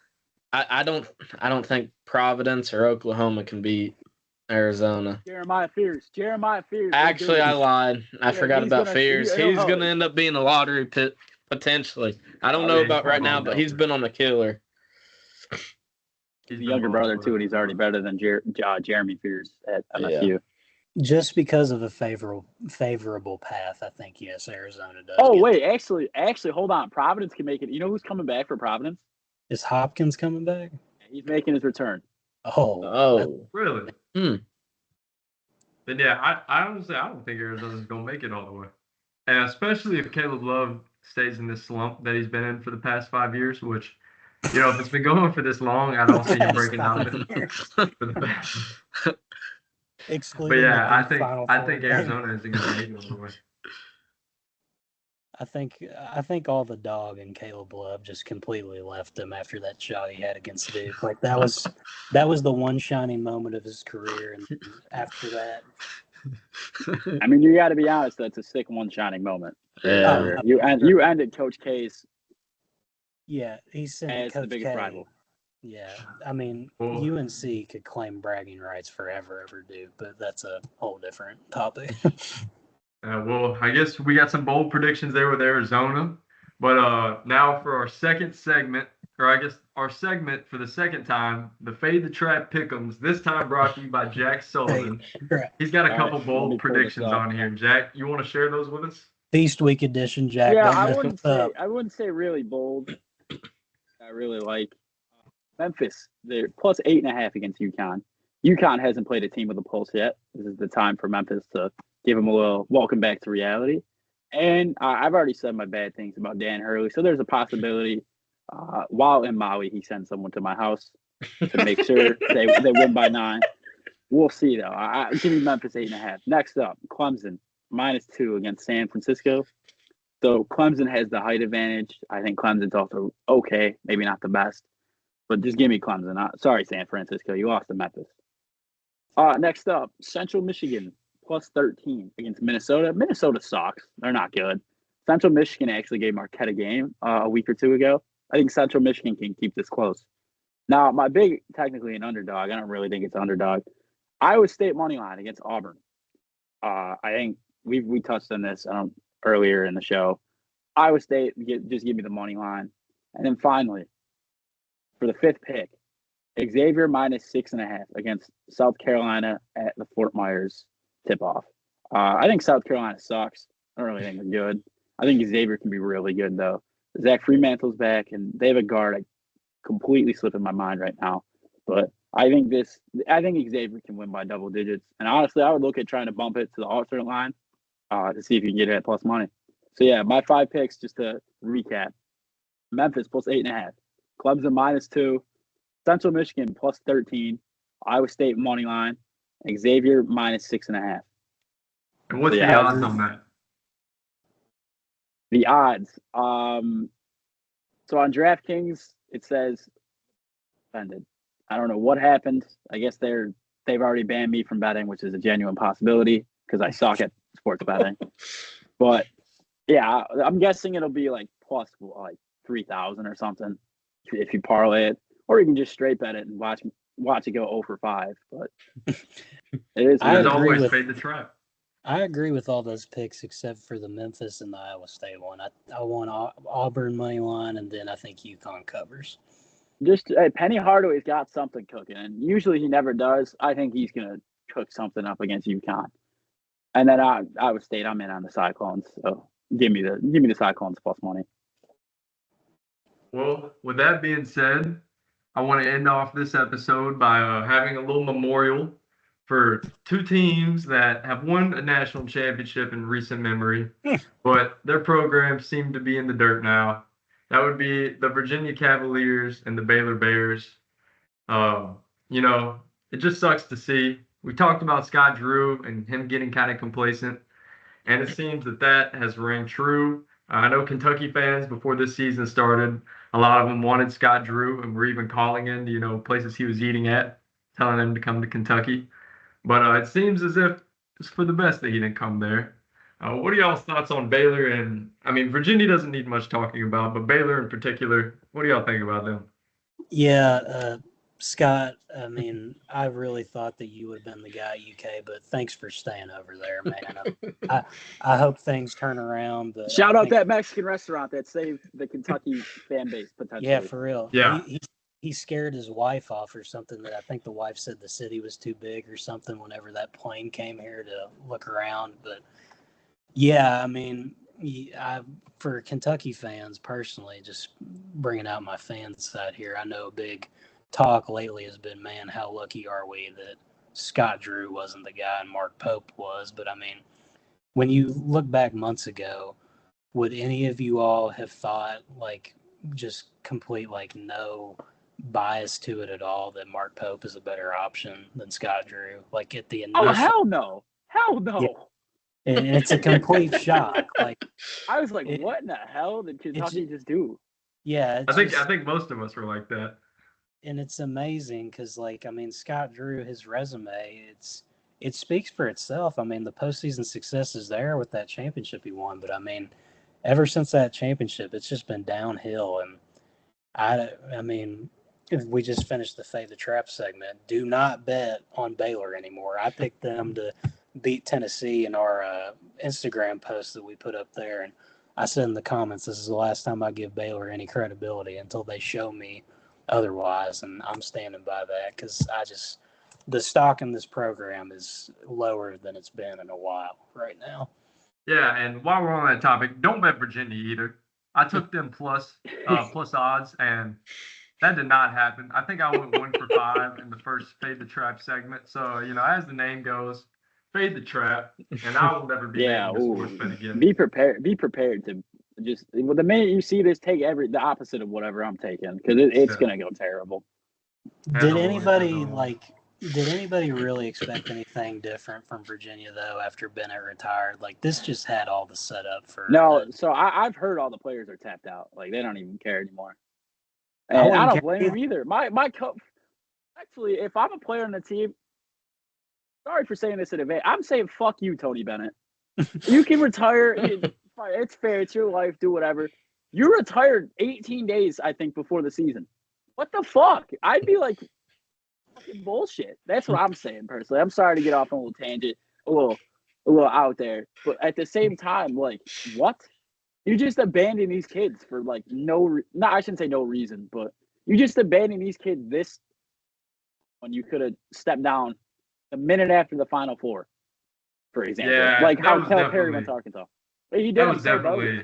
I don't think Providence or Oklahoma can beat Arizona. Jeremiah Fears. Actually, I lied. I forgot about Fears. He's he'll- going to end up being a lottery pick potentially. I don't know yeah, about he's right now, but he's been on the killer. He's a younger brother too, and he's already better than Jeremy Fears at MSU. Just because of a favorable path, I think yes, Arizona does. Oh wait, actually, hold on. Providence can make it. You know who's coming back for Providence? Is Hopkins coming back? He's making his return. Oh, really? Hmm. Then yeah, I honestly I don't think Arizona's gonna make it all the way, and especially if Caleb Love stays in this slump that he's been in for the past 5 years, which. If it's been going for this long, I don't see him breaking out of it for the best. But yeah, I think Arizona isn't going to make it all the way. I think all the dog and Caleb Love just completely left him after that shot he had against Duke. Like that was the one shining moment of his career, and after that, I mean, you got to be honest. That's a sick one shining moment. Yeah. You ended Coach K's. Yeah, he sent as Coach the biggest K. rival. Yeah, I mean, UNC could claim bragging rights forever over Duke, but that's a whole different topic. Well, I guess we got some bold predictions there with Arizona. But now for our second segment, or I guess our segment for the second time, the Fade the Trap Pick'ems, this time brought to you by Jack Sullivan. He's got a couple bold predictions on here. Jack, you want to share those with us? Feast Week edition, Jack. Yeah, I wouldn't say really bold. I really like Memphis. They're plus 8.5 against UConn. UConn hasn't played a team with a pulse yet. This is the time for Memphis to give them a little welcome back to reality. And I've already said my bad things about Dan Hurley, so there's a possibility while in Maui he sends someone to my house to make sure they win by 9. We'll see though. Give me Memphis 8.5. Next up, Clemson -2 against San Francisco. So Clemson has the height advantage. I think Clemson's also okay, maybe not the best, but just give me Clemson. Sorry, San Francisco, you lost to Memphis. Next up, Central Michigan +13 against Minnesota. Minnesota sucks. They're not good. Central Michigan actually gave Marquette a game a week or two ago. I think Central Michigan can keep this close. Now, my big, technically an underdog. I don't really think it's an underdog. Iowa State money line against Auburn. I think we touched on this earlier in the show. Iowa State, just give me the money line. And then finally, for the 5th pick, Xavier -6.5 against South Carolina at the Fort Myers tip-off. I think South Carolina sucks. I don't really think they're good. I think Xavier can be really good, though. Zach Fremantle's back, and they have a guard I completely slipping my mind right now. But I think Xavier can win by double digits. And honestly, I would look at trying to bump it to the alternate line to see if you can get it at plus money. So yeah, my 5 picks, just to recap: Memphis +8.5, Clemson -2, Central Michigan +13, Iowa State money line, Xavier -6.5. And what's the odds on that? The odds. So on DraftKings, it says suspended. I don't know what happened. I guess they've already banned me from betting, which is a genuine possibility because I suck at sports betting. But yeah, I'm guessing it'll be like plus like 3,000 or something if you parlay it, or you can just straight bet it and watch it go 0 for 5. But it is. I always Fade the Trap. I agree with all those picks except for the Memphis and the Iowa State one. I want Auburn money line, and then I think UConn covers. Just Penny Hardaway's got something cooking, and usually he never does. I think he's gonna cook something up against UConn. And then Iowa State, I'm in on the Cyclones. So give me the Cyclones plus money. Well, with that being said, I want to end off this episode by having a little memorial for two teams that have won a national championship in recent memory, but their programs seem to be in the dirt now. That would be the Virginia Cavaliers and the Baylor Bears. It just sucks to see. We talked about Scott Drew and him getting kind of complacent, and it seems that has rang true. I know Kentucky fans before this season started, a lot of them wanted Scott Drew and were even calling in, places he was eating at, telling him to come to Kentucky. But it seems as if it's for the best that he didn't come there. What are y'all's thoughts on Baylor? And I mean, Virginia doesn't need much talking about, but Baylor in particular, what do y'all think about them? Yeah, Scott, I mean, I really thought that you would have been the guy at UK, but thanks for staying over there, man. I hope things turn around. But Shout out that Mexican restaurant that saved the Kentucky fan base potentially. Yeah, for real. Yeah. He scared his wife off or something. That I think the wife said the city was too big or something whenever that plane came here to look around. But yeah, I mean, for Kentucky fans personally, just bringing out my fan side here, I know a big talk lately has been, man, how lucky are we that Scott Drew wasn't the guy and Mark Pope was. But I mean, when you look back months ago, would any of you all have thought, like, just complete, like, no bias to it at all, that Mark Pope is a better option than Scott Drew? Like, at the initial, hell no. Yeah. And it's a complete shock. Like, I was like, what in the hell did Kentucky just do? Yeah, I think most of us were like that. And it's amazing because, like, I mean, Scott Drew, his resume, it speaks for itself. I mean, the postseason success is there with that championship he won, but I mean, ever since that championship, it's just been downhill. And I mean, if we just finished the Fade the Trap segment, do not bet on Baylor anymore. I picked them to beat Tennessee in our Instagram post that we put up there, and I said in the comments, this is the last time I give Baylor any credibility until they show me otherwise, and I'm standing by that because the stock in this program is lower than it's been in a while right now. Yeah, and while we're on that topic, don't bet Virginia either. I took them plus odds, and that did not happen. I think I went 1 for 5 in the first Fade the Trap segment. So, as the name goes, Fade the Trap, and I will never be named a sports bet again. Be prepared to just, the minute you see this, take the opposite of whatever I'm taking, because it's going to go terrible. Did anybody really expect anything different from Virginia, though, after Bennett retired? Like, this just had all the setup for... No, so I've heard all the players are tapped out. Like, they don't even care anymore. And I don't blame them either. My coach, actually, if I'm a player on the team, sorry for saying this in advance, I'm saying fuck you, Tony Bennett. You can retire. It's fair. It's your life. Do whatever. You retired 18 days, I think, before the season. What the fuck? I'd be like, fucking bullshit. That's what I'm saying personally. I'm sorry to get off on a little tangent, a little out there, but at the same time, like, what? You just abandon these kids for like I shouldn't say no reason, but you just abandon these kids when you could have stepped down a minute after the Final Four, for example. Yeah, like how Cal Perry went to Arkansas. That was definitely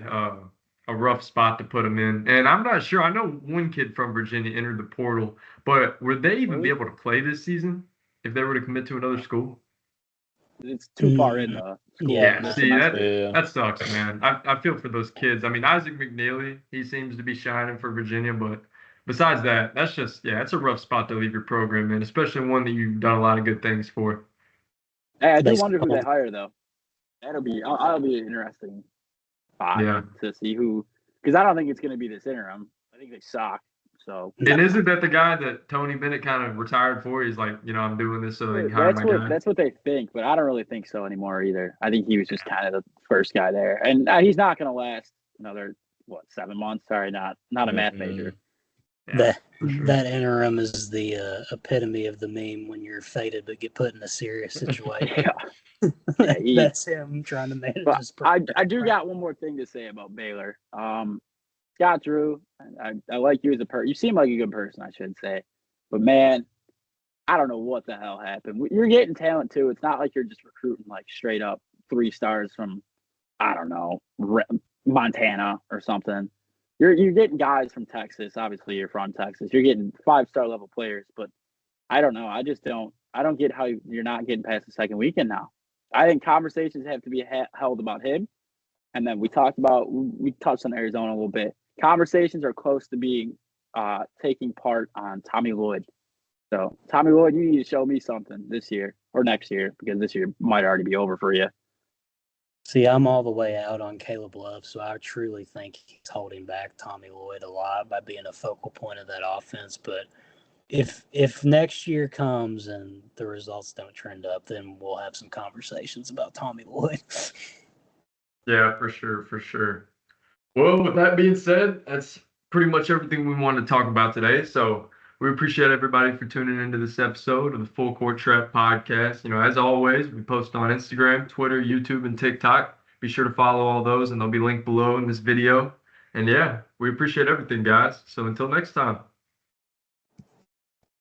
a rough spot to put him in. And I'm not sure. I know one kid from Virginia entered the portal, but would they even be able to play this season if they were to commit to another school? It's too far in the school. Yeah, see, that sucks, man. I feel for those kids. I mean, Isaac McNeely, he seems to be shining for Virginia, but besides that, that's just, it's a rough spot to leave your program in, especially one that you've done a lot of good things for. Hey, I do wonder who they hire, though. That'll be interesting to see who, because I don't think it's going to be this interim. I think they suck. So. And isn't that the guy that Tony Bennett kind of retired for? He's like, I'm doing this so they can hire my guy. That's what they think, but I don't really think so anymore either. I think he was just kind of the first guy there, and he's not going to last another 7 months. Sorry, not a math major. Yeah, that interim is the epitome of the meme when you're faded but get put in a serious situation. That's him trying to manage his program. I do got one more thing to say about Baylor. Scott Drew, I like you as a person. You seem like a good person, I should say. But man, I don't know what the hell happened. You're getting talent too. It's not like you're just recruiting like straight up 3 stars from, I don't know, Montana or something. You're getting guys from Texas. Obviously, you're from Texas. You're getting 5-star level players, but I don't know. I don't get how you're not getting past the second weekend now. I think conversations have to be held about him. And then we touched on Arizona a little bit. Conversations are close to being taking part on Tommy Lloyd. So Tommy Lloyd, you need to show me something this year or next year, because this year might already be over for you. See, I'm all the way out on Caleb Love, so I truly think he's holding back Tommy Lloyd a lot by being a focal point of that offense. But if next year comes and the results don't trend up, then we'll have some conversations about Tommy Lloyd. Yeah, for sure, for sure. Well, with that being said, that's pretty much everything we wanted to talk about today. So we appreciate everybody for tuning into this episode of the Full Court Trap podcast. You know, as always, we post on Instagram, Twitter, YouTube, and TikTok. Be sure to follow all those, and they'll be linked below in this video. And yeah, we appreciate everything, guys. So until next time.